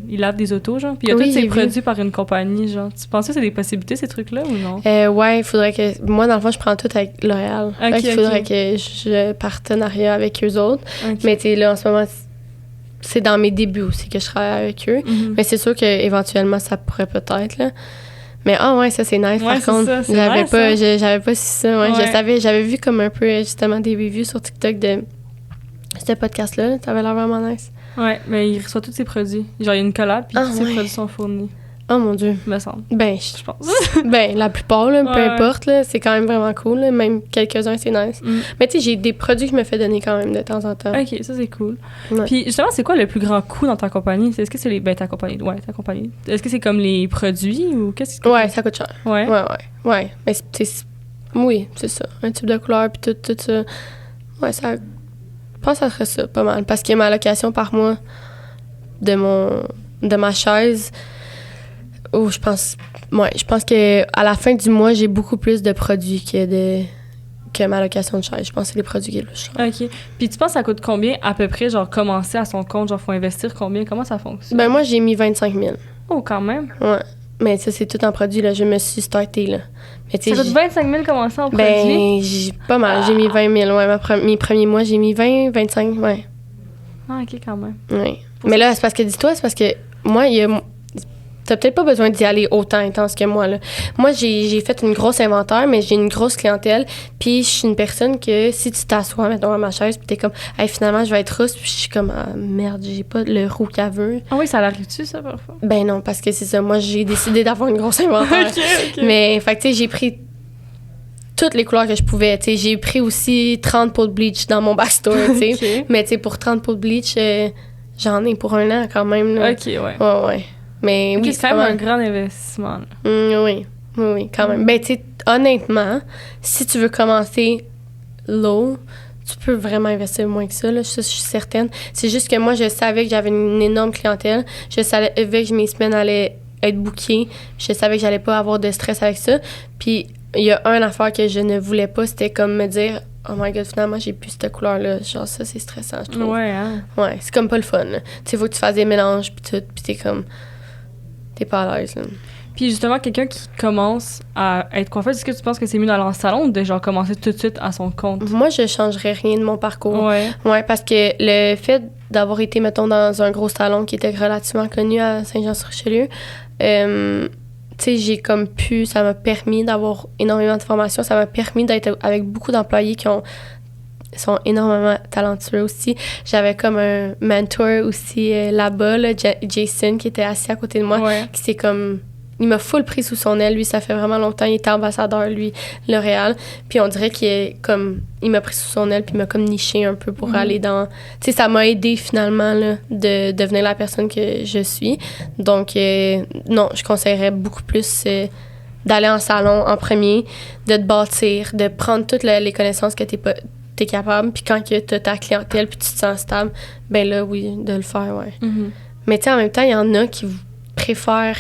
il lave des autos, genre, puis il y a tous ses produits par une compagnie, genre. Tu penses que c'est des possibilités, ces trucs-là, ou non? Ouais, il faudrait que... Moi, dans le fond, je prends tout avec L'Oréal. Il faudrait que je partenariat avec eux autres. Mais tu sais, là, en ce moment, c'est dans mes débuts aussi que je travaille avec eux. Mais c'est sûr qu'éventuellement, ça pourrait peut-être, là. Mais ça c'est nice par contre. J'avais pas ça, j'avais vu comme un peu justement des reviews sur TikTok de ce podcast-là, ça avait l'air vraiment nice. Ouais, mais il reçoit tous ses produits. Genre il y a une collab puis tous ses produits sont fournis. Oh mon Dieu. Me semble. Ben, je pense. Ben, la plupart, là, peu importe, là, c'est quand même vraiment cool. Là. Même quelques-uns, c'est nice. Mais tu sais, j'ai des produits que je me fais donner quand même de temps en temps. OK, ça, c'est cool. Ouais. Puis justement, c'est quoi le plus grand coût dans ta compagnie? Est-ce que c'est ta compagnie? Ouais, ta compagnie. Est-ce que c'est comme les produits ou qu'est-ce que... Ouais, ça coûte cher. Ouais. Mais oui, c'est ça. Un type de couleur, puis tout ça. Ouais, ça... Je pense que ça serait ça, pas mal. Parce que ma location par mois de ma chaise... je pense que à la fin du mois, j'ai beaucoup plus de produits que ma location de chaise. Je pense que c'est les produits qui est le plus cher. OK. Puis tu penses que ça coûte combien à peu près, genre, commencer à son compte? Genre, faut investir combien? Comment ça fonctionne? Ben moi, j'ai mis 25 000. Oh, quand même? Ouais. Mais ça, c'est tout en produit, là. Je me suis startée, là. Mais, ça coûte 25 000 commencer en produit? Ben, j'ai pas mal. J'ai mis 20 000, ouais. Mes premiers mois, j'ai mis 20, 25, ouais. Ah, OK, quand même. Oui. Mais là, c'est parce que, dis-toi, c'est parce que moi, t'as peut-être pas besoin d'y aller autant intense que moi, là. Moi, j'ai fait une grosse inventaire, mais j'ai une grosse clientèle. Puis, je suis une personne que si tu t'assois, mettons, à ma chaise, puis t'es comme, hey, finalement, je vais être rousse, puis je suis comme, ah, merde, j'ai pas le roux qu'elle veut. Ah oui, ça l'arrive-tu, ça, parfois? Ben non, parce que c'est ça. Moi, j'ai décidé d'avoir une grosse inventaire. OK. Mais, fait que, tu sais, j'ai pris toutes les couleurs que je pouvais. Tu sais, j'ai pris aussi 30 pots de bleach dans mon backstore, tu sais. Okay. Mais, tu sais, pour 30 pots de bleach, j'en ai pour 1 an quand même, là. OK, ouais. Ouais. Mais oui, c'est quand même un grand investissement. Oui, quand même. Ben, tu sais, honnêtement, si tu veux commencer low, tu peux vraiment investir moins que ça, là, ça, je suis certaine. C'est juste que moi, je savais que j'avais une énorme clientèle. Je savais que mes semaines allaient être bookées. Je savais que j'allais pas avoir de stress avec ça. Puis, il y a une affaire que je ne voulais pas, c'était comme me dire... Oh my God, finalement, j'ai plus cette couleur-là. Genre, ça, c'est stressant, je trouve. Ouais, hein? Ouais, c'est comme pas le fun. Tu sais, faut que tu fasses des mélanges, puis tout, puis t'es comme... T'es pas à l'aise, là. Puis justement, quelqu'un qui commence à être coiffeuse, est-ce que tu penses que c'est mieux d'aller en salon ou de genre commencer tout de suite à son compte? Moi, je changerais rien de mon parcours. Ouais, parce que le fait d'avoir été, mettons, dans un gros salon qui était relativement connu à Saint-Jean-sur-Richelieu, tu sais, j'ai comme pu... Ça m'a permis d'avoir énormément de formations. Ça m'a permis d'être avec beaucoup d'employés qui sont énormément talentueux aussi. J'avais comme un mentor aussi là-bas, là, Jason, qui était assis à côté de moi, qui s'est comme... Il m'a full pris sous son aile. Lui, ça fait vraiment longtemps. Il était ambassadeur, lui, L'Oréal. Puis on dirait qu'il m'a pris sous son aile puis il m'a comme niché un peu pour aller dans... Tu sais, ça m'a aidé finalement là, de devenir la personne que je suis. Donc, non, je conseillerais beaucoup plus d'aller en salon en premier, de te bâtir, de prendre toutes les connaissances que t'es capable. Puis quand tu as ta clientèle puis tu te sens stable, ben là, oui, de le faire, ouais. Mais tu sais, en même temps, il y en a qui préfèrent...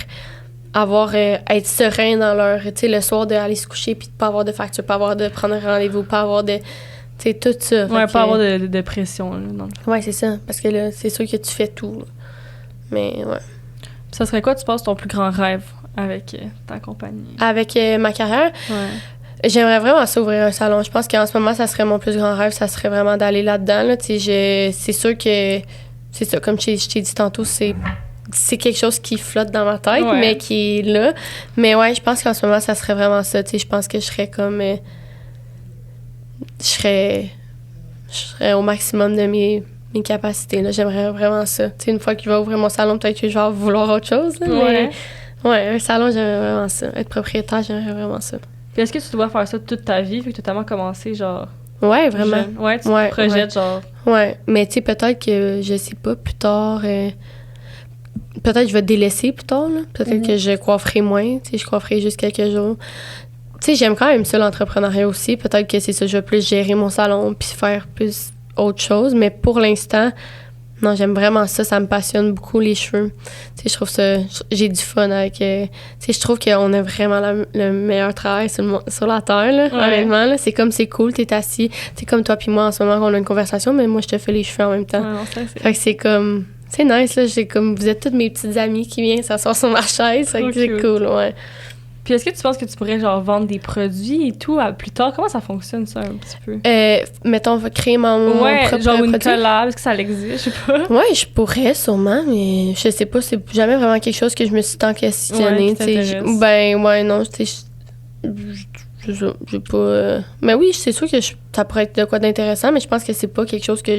être serein dans leur, tu sais, le soir d'aller se coucher puis de pas avoir de facture, pas avoir de prendre un rendez-vous, pas avoir de, tu sais, tout ça. Ouais, pas avoir de pression, là, non. Ouais, c'est ça, parce que là, c'est sûr que tu fais tout, là. Mais, ouais. Ça serait quoi, tu penses, ton plus grand rêve avec ta compagnie? Avec ma carrière? Ouais. J'aimerais vraiment s'ouvrir un salon. Je pense qu'en ce moment, ça serait mon plus grand rêve, ça serait vraiment d'aller là-dedans, là. Tu sais, c'est sûr que, c'est ça, comme je t'ai dit tantôt, c'est quelque chose qui flotte dans ma tête, mais qui est là. Mais ouais, je pense qu'en ce moment, ça serait vraiment ça. Tu sais, je pense que je serais comme... je serais au maximum de mes capacités. Là. J'aimerais vraiment ça. Tu sais, une fois que je vais ouvrir mon salon, peut-être que je vais vouloir autre chose. Là, Ouais. Mais ouais, un salon, j'aimerais vraiment ça. Être propriétaire, j'aimerais vraiment ça. Puis est-ce que tu dois faire ça toute ta vie, vu que tu as tellement commencé, genre... Ouais, vraiment. jeune? Ouais, tu Ouais, te projettes, genre... Ouais, mais tu sais, peut-être que, je sais pas, plus tard... peut-être que je vais délaisser plus tard, là. Peut-être que je coifferai moins. Tu sais, je coifferai juste quelques jours. Tu sais, j'aime quand même ça, l'entrepreneuriat aussi. Peut-être que c'est ça, je vais plus gérer mon salon puis faire plus autre chose. Mais pour l'instant, non, j'aime vraiment ça. Ça me passionne beaucoup, les cheveux. Tu sais, je trouve ça... J'ai du fun avec... tu sais, je trouve qu'on a vraiment le meilleur travail sur la Terre, là, honnêtement. Là. C'est comme, c'est cool, t'es assis. C'est comme toi puis moi, en ce moment, on a une conversation, mais moi, je te fais les cheveux en même temps. Ouais, non, ça, c'est... Fait que c'est comme... C'est nice, là. J'ai comme... Vous êtes toutes mes petites amies qui viennent s'asseoir sur ma chaise. Fait que c'est cool, ouais. Puis est-ce que tu penses que tu pourrais, genre, vendre des produits et tout plus tard? Comment ça fonctionne, ça, un petit peu? Mettons, on va créer mon propre genre une produit. collab, est-ce que ça existe? Je sais pas. Ouais, je pourrais, sûrement, mais je sais pas, c'est jamais vraiment quelque chose que je me suis tant questionnée, Ouais, tu sais. Ben, ouais, non, tu sais, j'ai pas... Mais oui, c'est sûr que ça pourrait être de quoi d'intéressant, mais je pense que c'est pas quelque chose que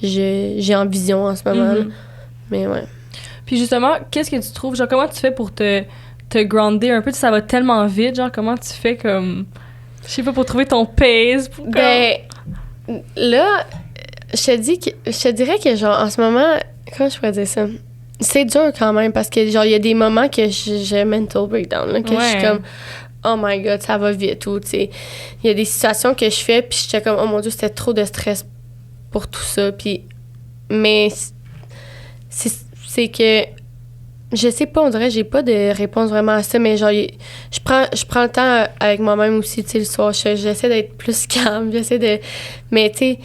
j'ai en vision en ce moment, là. Mais ouais. Puis justement, qu'est-ce que tu trouves? Genre, comment tu fais pour te grounder un peu? Ça va tellement vite, genre, comment tu fais comme... Je sais pas, pour trouver ton pace? Ben, là, je te dirais que, genre, en ce moment... Comment je pourrais dire ça? C'est dur quand même, parce que, genre, il y a des moments que j'ai mental breakdown, là, que je suis comme... Oh my God, ça va vite, ou, tu sais... Il y a des situations que je fais, puis j'étais comme... Oh mon Dieu, c'était trop de stress pour tout ça, puis... Mais... C'est que... Je sais pas, on dirait j'ai pas de réponse vraiment à ça, mais genre, je prends le temps avec moi-même aussi, tu sais, le soir. J'essaie d'être plus calme, j'essaie de... Mais, tu sais,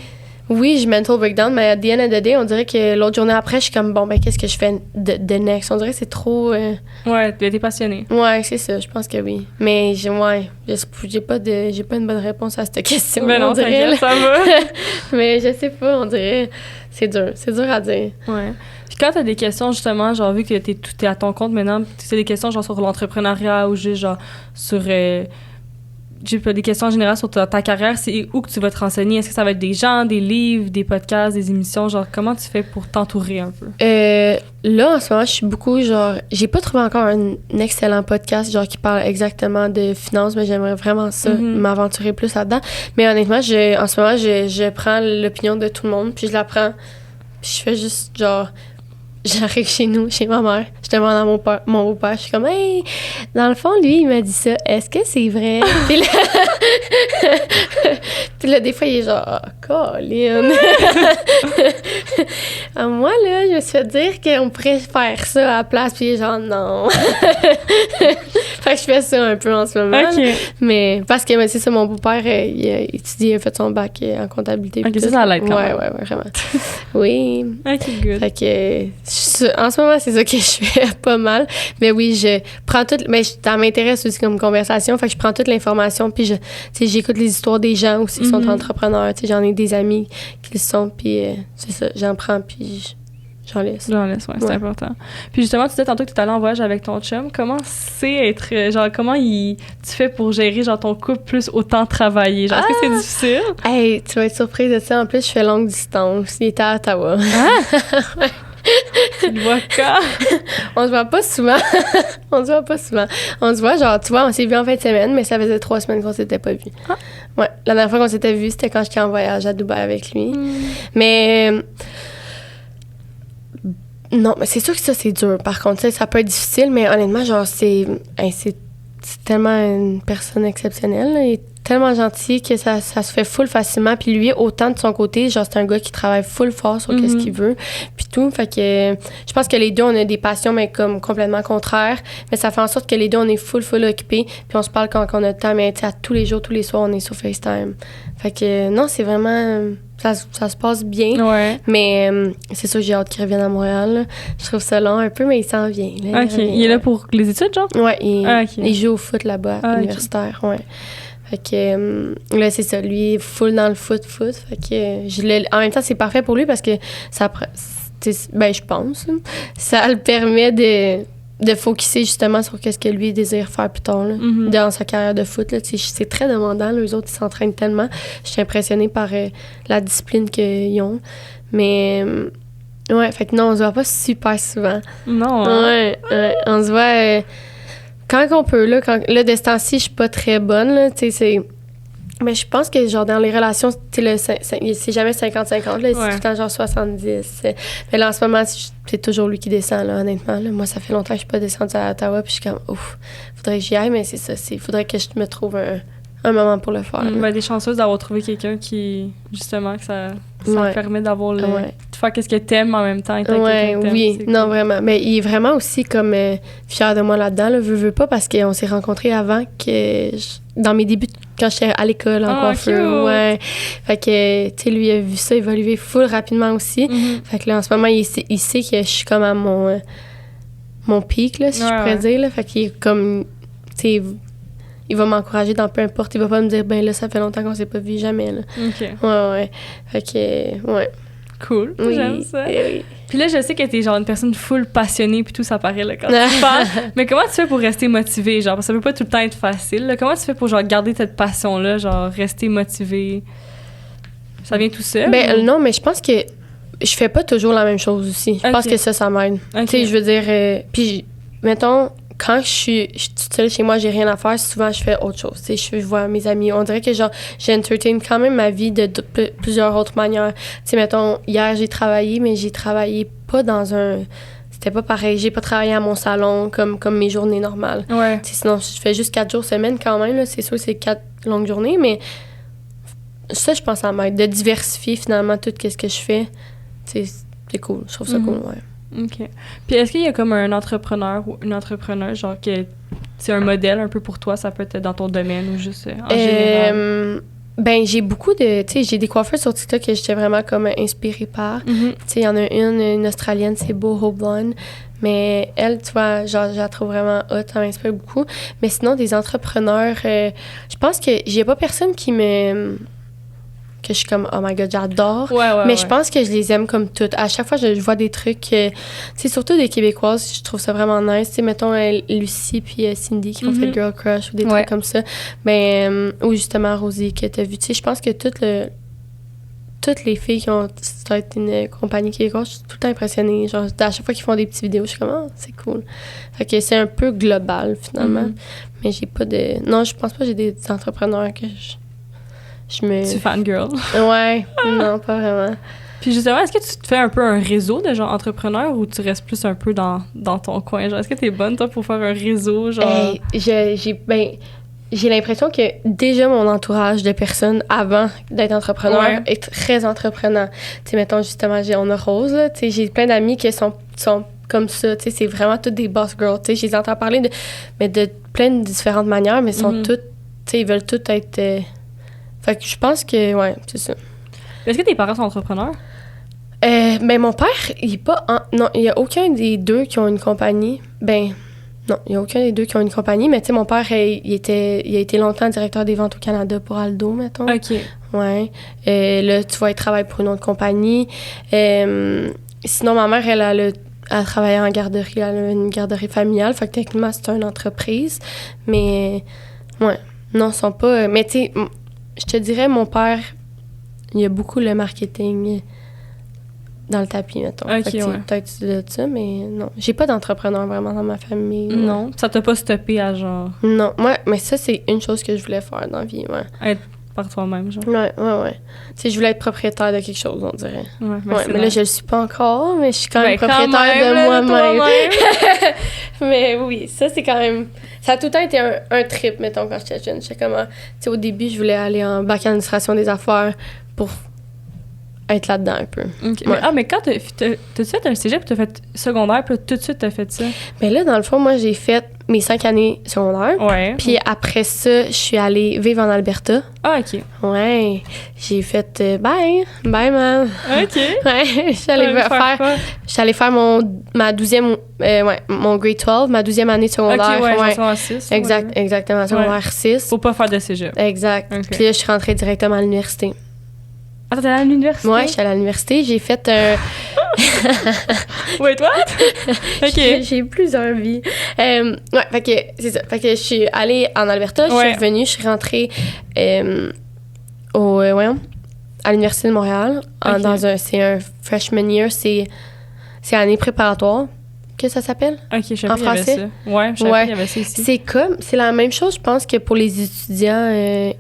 oui, je mental breakdown, mais à the end of the day, on dirait que l'autre journée après, je suis comme, bon, ben, qu'est-ce que je fais de next? On dirait que c'est trop... Ouais, t'es passionnée. Ouais, c'est ça, je pense que oui. Mais, j'ai pas une bonne réponse à cette question. Mais non, t'inquiète, ça va. Mais je sais pas, on dirait... C'est dur à dire. Ouais. Puis quand t'as des questions, justement, genre, vu que t'es à ton compte maintenant, c'est des questions, genre, sur l'entrepreneuriat ou juste, genre, sur... j'ai pas des questions en général sur ta carrière, c'est où que tu vas te renseigner? Est-ce que ça va être des gens, des livres, des podcasts, des émissions? Genre, comment tu fais pour t'entourer un peu? Là, en ce moment, je suis beaucoup, genre... J'ai pas trouvé encore un excellent podcast, genre, qui parle exactement de finances, mais j'aimerais vraiment ça, m'aventurer plus là-dedans. Mais honnêtement, en ce moment, je prends l'opinion de tout le monde, puis je la prends, puis je fais juste, genre... J'arrive chez ma mère, je demande à mon beau-père, je suis comme « Hey, dans le fond, lui, il m'a dit ça, est-ce que c'est vrai? » Puis là, des fois, il est genre « Ah, Colin! » Moi, là, je me suis fait dire qu'on pourrait faire ça à la place, puis il est genre « Non! » Fait que je fais ça un peu en ce moment. OK. Mais parce que c'est ça, mon beau-père, il a étudié, il a fait son bac en comptabilité. OK, ça l'aide quand même. Ouais, vraiment. Oui. OK, good. Fait que en ce moment, c'est ça que je fais pas mal. Mais oui, je prends tout... Mais ça m'intéresse aussi comme conversation. Fait que je prends toute l'information, puis j'écoute les histoires des gens aussi qui sont entrepreneurs. Tu sais, j'en ai des amis qui le sont, puis c'est ça, j'en prends, puis j'en laisse. C'est important. Puis justement, tu disais tantôt que tu es allé en voyage avec ton chum. Comment c'est être... Genre, tu fais pour gérer, genre, ton couple plus autant travailler? Genre, est-ce que c'est difficile? Hey, tu vas être surprise de ça. En plus, je fais longue distance. Il était à Ottawa. Ah! Tu le vois quand? On se voit pas souvent. On se voit, genre, tu vois, on s'est vu en fin de semaine, mais ça faisait 3 semaines qu'on s'était pas vu. Ah. Ouais, la dernière fois qu'on s'était vu, c'était quand j'étais en voyage à Dubaï avec lui. Mais... non, mais c'est sûr que ça, c'est dur. Par contre, ça peut être difficile, mais honnêtement, genre, c'est tellement une personne exceptionnelle, là. Il est tellement gentil que ça se fait full facilement. Puis lui, autant de son côté, genre, c'est un gars qui travaille full fort sur qu'est-ce qu'il veut, puis tout. Fait que je pense que les deux, on a des passions, mais comme complètement contraires. Mais ça fait en sorte que les deux, on est full occupés. Puis on se parle quand on a le temps, mais à tous les jours, tous les soirs, on est sur FaceTime. Fait que non, c'est vraiment... Ça se passe bien. Ouais. Mais c'est sûr, j'ai hâte qu'il revienne à Montréal, là. Je trouve ça long un peu, mais il s'en vient. Là, OK. Il est là pour les études, genre? Ouais, il joue au foot là-bas, universitaire, ouais. Fait que là, c'est ça. Lui, il est full dans le foot. Fait que en même temps, c'est parfait pour lui parce que ça... Ben, je pense. Ça le permet de focusser justement sur qu'est-ce que lui désire faire plus tard, là, dans sa carrière de foot. Là, c'est très demandant. Là, eux autres, ils s'entraînent tellement. Je suis impressionnée par la discipline qu'ils ont. Mais, ouais, fait que non, on se voit pas super souvent. Non. Hein? Ouais, on se voit quand on peut. Là, de ce temps-ci, je suis pas très bonne. Là, tu sais, c'est... Mais je pense que, genre, dans les relations, c'est jamais 50-50, là. C'est tout le temps, genre, 70. Mais là, en ce moment, c'est toujours lui qui descend, là, honnêtement. Là. Moi, ça fait longtemps que je suis pas descendue à Ottawa, puis je suis comme, ouf, faudrait que j'y aille, mais c'est ça. Faudrait que je me trouve un moment pour le faire. Ben, des chanceuses d'avoir trouvé quelqu'un qui, justement, que ça permet d'avoir de faire qu'est-ce que t'aimes en même temps. Oui, non, cool. Vraiment. Mais il est vraiment aussi, comme, fier de moi là-dedans, là. Veux pas, parce qu'on s'est rencontrés avant que... Dans mes débuts, quand j'étais à l'école en coiffure. Ouais. Fait que, tu sais, lui, il a vu ça évoluer full rapidement aussi. Fait que là, en ce moment, il sait que je suis comme à mon pic, là, si je pourrais dire, là. Fait qu'il est comme, tu sais, il va m'encourager dans peu importe. Il va pas me dire, ben là, ça fait longtemps qu'on s'est pas vu, jamais, là. OK. Ouais. Fait que, ouais. Cool, oui, j'aime ça. Oui. Puis là, je sais que t'es genre une personne full passionnée puis tout, ça paraît là, quand tu parles. Mais comment tu fais pour rester motivée, genre? Parce que ça peut pas tout le temps être facile. Là. Comment tu fais pour genre garder cette passion-là, genre rester motivée? Ça vient tout seul? Ben non, mais je pense que je fais pas toujours la même chose aussi. Je pense que ça m'aide. Tu sais, je veux dire... puis, mettons... Quand je suis toute seule chez moi, j'ai rien à faire, souvent je fais autre chose. Je vois mes amis. On dirait que genre j'entertain quand même ma vie de plusieurs autres manières. Tu sais, mettons, hier j'ai travaillé, mais j'ai travaillé pas dans un... C'était pas pareil. J'ai pas travaillé à mon salon comme mes journées normales. Ouais. T'sais, sinon, je fais juste 4 jours semaine quand même. Là. C'est sûr que c'est 4 longues journées, mais ça, je pense, ça m'aide. De diversifier finalement tout ce que je fais. C'est cool. Je trouve ça cool, ouais. OK. Puis est-ce qu'il y a comme un entrepreneur ou une entrepreneuse, genre que c'est un modèle un peu pour toi, ça peut être dans ton domaine ou juste en général? Ben, j'ai beaucoup de... Tu sais, j'ai des coiffeurs sur TikTok que j'étais vraiment comme inspirée par. Tu sais, il y en a une Australienne, c'est Boho Blonde. Mais elle, tu vois, genre, je la trouve vraiment hot, ça m'inspire beaucoup. Mais sinon, des entrepreneurs, je pense que j'ai pas personne qui me... que je suis comme, oh my God, j'adore. Mais je pense que je les aime comme toutes. À chaque fois, je vois des trucs, tu sais, surtout des Québécoises, je trouve ça vraiment nice. Tu sais, mettons Lucie puis Cindy qui ont fait Girl Crush ou des trucs comme ça. Ben, ou justement Rosie que t'as vu. Tu sais, je pense que toutes les filles qui ont starté une compagnie québécoise, je suis tout le temps impressionnée. Genre, à chaque fois qu'ils font des petites vidéos, je suis comme, oh, c'est cool. Fait que c'est un peu global, finalement. Mais j'ai pas de... Non, je pense pas que j'ai des entrepreneurs que je me... Tu fangirl. Ouais, non, pas vraiment. Puis justement, est-ce que tu te fais un peu un réseau de gens entrepreneurs ou tu restes plus un peu dans ton coin? Genre, est-ce que t'es bonne, toi, pour faire un réseau? Genre... J'ai l'impression que déjà mon entourage de personnes avant d'être entrepreneur est très entreprenant. Tu sais, mettons, justement, on a Rose, là. Tu sais, j'ai plein d'amis qui sont comme ça. Tu sais, c'est vraiment toutes des boss girls. Tu sais, je les entends parler de plein de différentes manières, mais sont toutes... Tu sais, ils veulent toutes être... Fait que je pense que, ouais, c'est ça. Est-ce que tes parents sont entrepreneurs? Ben, mon père, il est pas... Non, il y a aucun des deux qui ont une compagnie. Ben, non, il y a aucun des deux qui ont une compagnie, mais tu sais, mon père, il a été longtemps directeur des ventes au Canada pour Aldo, mettons. OK. Ouais. Là, tu vois, il travaille pour une autre compagnie. Sinon, ma mère, elle travaillait en garderie. Elle a une garderie familiale. Fait que techniquement, c'est une entreprise. Mais, ouais. Non, ils sont pas... Mais tu sais... Je te dirais, mon père, il y a beaucoup le marketing dans le tapis, mettons. OK, peut-être de ça, mais non. J'ai pas d'entrepreneur vraiment dans ma famille. Non? Ça t'a pas stoppé à genre... Non. Ouais, mais ça, c'est une chose que je voulais faire dans la vie, ouais. Être par toi-même, genre? Ouais. Tu sais, je voulais être propriétaire de quelque chose, on dirait. Ouais, mais là, je le suis pas encore, mais je suis quand même propriétaire de moi-même. Mais oui, ça, c'est quand même... Ça a tout le temps été un trip, mettons, quand j'étais jeune. J'étais comme... Tu sais, au début, je voulais aller en bac en administration des affaires pour être là-dedans un peu. Okay. Ouais. Mais quand t'as fait un cégep, t'as fait secondaire, puis tout de suite, t'as fait ça? Mais là, dans le fond, moi, j'ai fait mes 5 années secondaires. Ouais. Puis après ça, je suis allée vivre en Alberta. Ah, OK. Ouais. J'ai fait bye, man. OK. Ouais, je suis allée faire ma 12e, mon grade 12, ma 12e année secondaire. OK, ouais. Secondaire 6. Exactement, secondaire 6. Faut pas faire de cégep. Exact. Okay. Puis là, je suis rentrée directement à l'université. Ah, t'es allée à l'université? Ouais, je suis allée à l'université. J'ai fait Wait, what? OK. J'ai plusieurs vies. Ouais, fait que c'est ça. Fait que je suis allée en Alberta, je suis revenue, je suis rentrée à l'Université de Montréal. Okay. C'est un freshman year, c'est année préparatoire que ça s'appelle. OK, je savais en pas qu'il y avait français. ça. Ouais, je savais pas qu'il y avait ça ici. C'est la même chose, je pense, que pour les étudiants,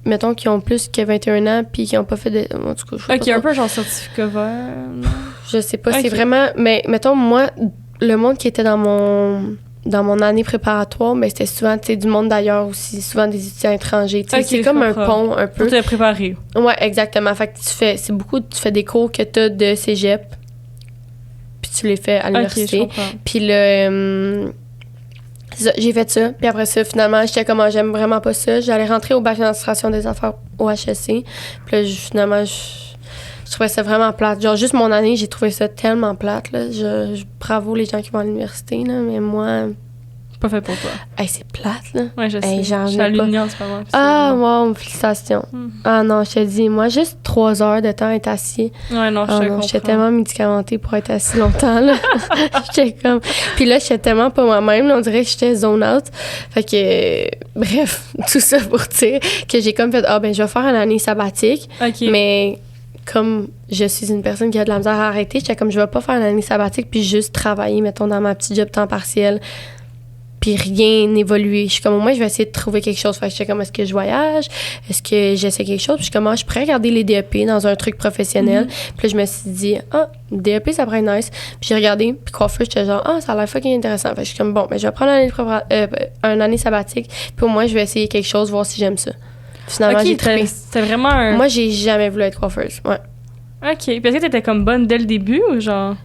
mettons, qui ont plus que 21 ans puis qui n'ont pas fait de... En tout cas, je sais OK, un peu genre certificat vert. Je sais pas, Okay. c'est vraiment... Mais mettons, moi, le monde qui était dans mon année préparatoire, mais c'était souvent du monde d'ailleurs aussi, souvent des étudiants étrangers. Okay, c'est comme un pont un peu. Pour te préparer. Ouais, exactement. Fait que tu fais des cours que tu as de cégep, puis tu les fais à l'université. OK, je comprends. Puis là, j'ai fait ça. Puis après ça, finalement, j'étais comme, j'aime vraiment pas ça. J'allais rentrer au bac d'administration des affaires au HEC. Puis là, finalement, je trouvais ça vraiment plate. Genre, juste mon année, j'ai trouvé ça tellement plate, là. Bravo les gens qui vont à l'université, là, mais moi... Pas fait pour toi. Hey, c'est plate, là. Ouais, je sais. Hey, je suis à l'union en ce moment. Wow, félicitations. Ah non, je te dis, moi, juste 3 heures de temps être assis. Ouais, non, je comprends. J'étais tellement médicamentée pour être assis longtemps, là. J'étais comme... Puis là, j'étais tellement pas moi-même, là, on dirait que j'étais zone out. Fait que, bref, tout ça pour dire que j'ai comme fait, je vais faire une année sabbatique. OK. Mais comme je suis une personne qui a de la misère à arrêter, j'étais comme, je vais pas faire une année sabbatique puis juste travailler, mettons, dans ma petite job temps partiel, puis rien n'évoluer. Je suis comme, moi, je vais essayer de trouver quelque chose. Fait que j'étais comme, est-ce que je voyage? Est-ce que j'essaie quelque chose? Puis je suis comme, je pourrais regarder les DEP dans un truc professionnel. Puis là, je me suis dit, DEP, ça pourrait être nice. Puis j'ai regardé, puis coiffeur, j'étais genre, ça a l'air fucking intéressant. Fait que je suis comme, je vais prendre une année sabbatique, puis au moins, je vais essayer quelque chose, voir si j'aime ça. Finalement, j'ai trippé. C'était vraiment un... Moi, j'ai jamais voulu être coiffeuse, ouais. OK. Puis est-ce que t'étais comme bonne dès le début ou genre...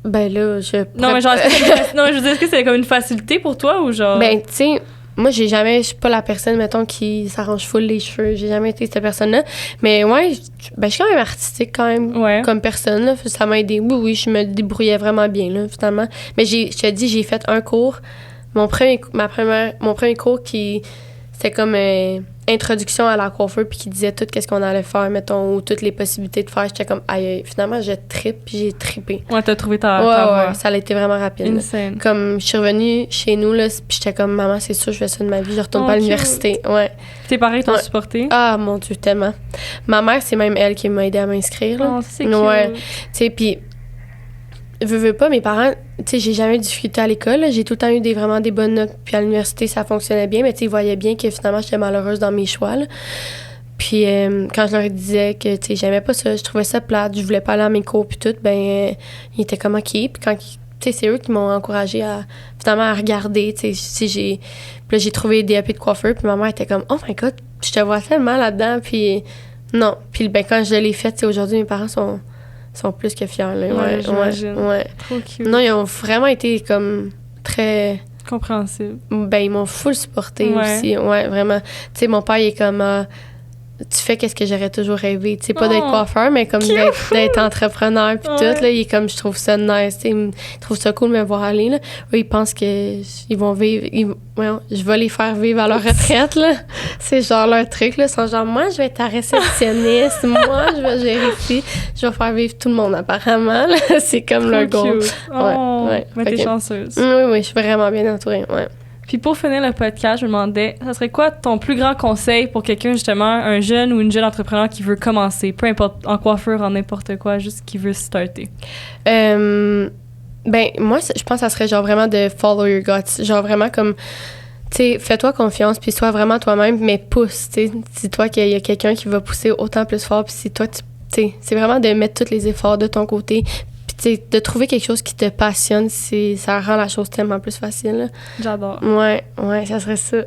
Ben là, Non, mais genre, non, je veux dire, est-ce que c'est comme une facilité pour toi ou genre... Ben, tu sais, moi, je suis pas la personne, mettons, qui s'arrange full les cheveux. J'ai jamais été cette personne-là. Mais ouais, je suis quand même artistique, quand même, comme personne, là. Ça m'a aidé. Oui, je me débrouillais vraiment bien, là, finalement. Mais je te dis, j'ai fait un cours. Mon premier cours c'était comme introduction à la coiffeur, puis qui disait tout qu'est-ce qu'on allait faire, mettons, ou toutes les possibilités de faire. J'étais comme, aïe, finalement, je trippe, puis j'ai trippé. Ouais, t'as trouvé ta voie. Ouais, ça a été vraiment rapide. Insane. Comme, je suis revenue chez nous, là, puis j'étais comme, maman, c'est sûr, je fais ça de ma vie, je retourne pas à l'université. Ouais. Tes parents t'ont supporté? Ah, mon Dieu, tellement. Ma mère, c'est même elle qui m'a aidée à m'inscrire, là. Oh, c'est cute. Ouais. Tu sais, puis veux pas, mes parents, tu sais, j'ai jamais eu de difficulté à l'école, là. J'ai tout le temps eu vraiment des bonnes notes, puis à l'université, ça fonctionnait bien, mais tu sais, ils voyaient bien que finalement, j'étais malheureuse dans mes choix, là. Puis quand je leur disais que, tu sais, j'aimais pas ça, je trouvais ça plate, je voulais pas aller à mes cours, puis tout, ils étaient comme, OK. Puis quand, tu sais, c'est eux qui m'ont encouragée finalement, à regarder, tu sais, puis là, j'ai trouvé des DAP de coiffeur, puis ma mère était comme, oh my God, je te vois tellement là-dedans, puis non. Puis quand je l'ai fait, tu sais, aujourd'hui, mes parents sont plus que fiers, là. Ouais, j'imagine. Ouais. Trop cute. Non, ils ont vraiment été comme très... compréhensible. Ben, ils m'ont full supporté aussi. Ouais, vraiment. Tu sais, mon père, il est comme... tu fais qu'est-ce que j'aurais toujours rêvé. Tu sais, pas d'être coiffeur, mais comme d'être entrepreneur puis tout, là. Il est comme, je trouve ça nice. Il trouve ça cool de me voir aller, là. Eux, ils pensent que ils vont vivre... je vais les faire vivre à leur retraite, là. C'est genre leur truc, là. Ils sont genre, moi, je vais être ta réceptionniste. Moi, je vais gérer ici. Je vais faire vivre tout le monde, apparemment, là. C'est comme leur goal. Ouais. Mais t'es chanceuse. Oui, je suis vraiment bien entourée, ouais. Puis pour finir le podcast, je me demandais, ça serait quoi ton plus grand conseil pour quelqu'un, justement, un jeune ou une jeune entrepreneur qui veut commencer, peu importe, en coiffure, en n'importe quoi, juste qui veut starter? Ben, moi, je pense que ça serait genre vraiment de follow your guts. Genre vraiment comme, tu sais, fais-toi confiance, puis sois vraiment toi-même, mais pousse, tu sais. Dis-toi qu'il y a quelqu'un qui va pousser autant plus fort, puis si toi, tu sais, c'est vraiment de mettre tous les efforts de ton côté. Puis, de trouver quelque chose qui te passionne, ça rend la chose tellement plus facile. Là. J'adore. Ouais, ça serait ça.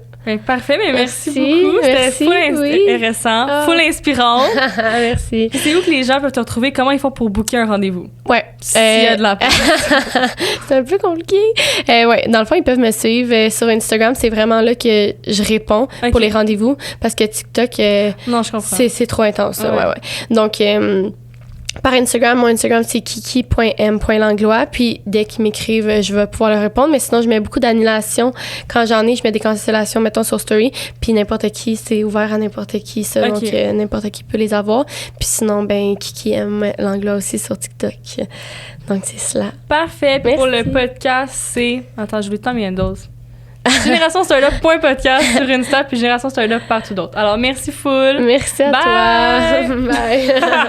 Parfait, mais merci beaucoup. C'était full intéressant, full inspirant. Merci. C'est où que les gens peuvent te retrouver? Comment ils font pour booker un rendez-vous? Ouais. S'il y a de la place. C'est un peu compliqué. Ouais, dans le fond, ils peuvent me suivre sur Instagram. C'est vraiment là que je réponds pour les rendez-vous. Parce que TikTok, non, je comprends. C'est trop intense. Ouais. Donc, par Instagram. Mon Instagram, c'est kiki.m.langlois. Puis, dès qu'ils m'écrivent, je vais pouvoir leur répondre. Mais sinon, je mets beaucoup d'annulations. Quand j'en ai, je mets des cancellations, mettons, sur Story. Puis, n'importe qui, c'est ouvert à n'importe qui, ça. Ok. Donc, n'importe qui peut les avoir. Puis, sinon, ben, Kiki aime Langlois aussi sur TikTok. Donc, c'est cela. Parfait. Puis pour le Merci. podcast, c'est... Attends, je vais temps mes handles. Génération Startup.podcast sur Insta, puis Génération Startup partout d'autre. Alors, merci full. Merci à Bye. toi. Bye.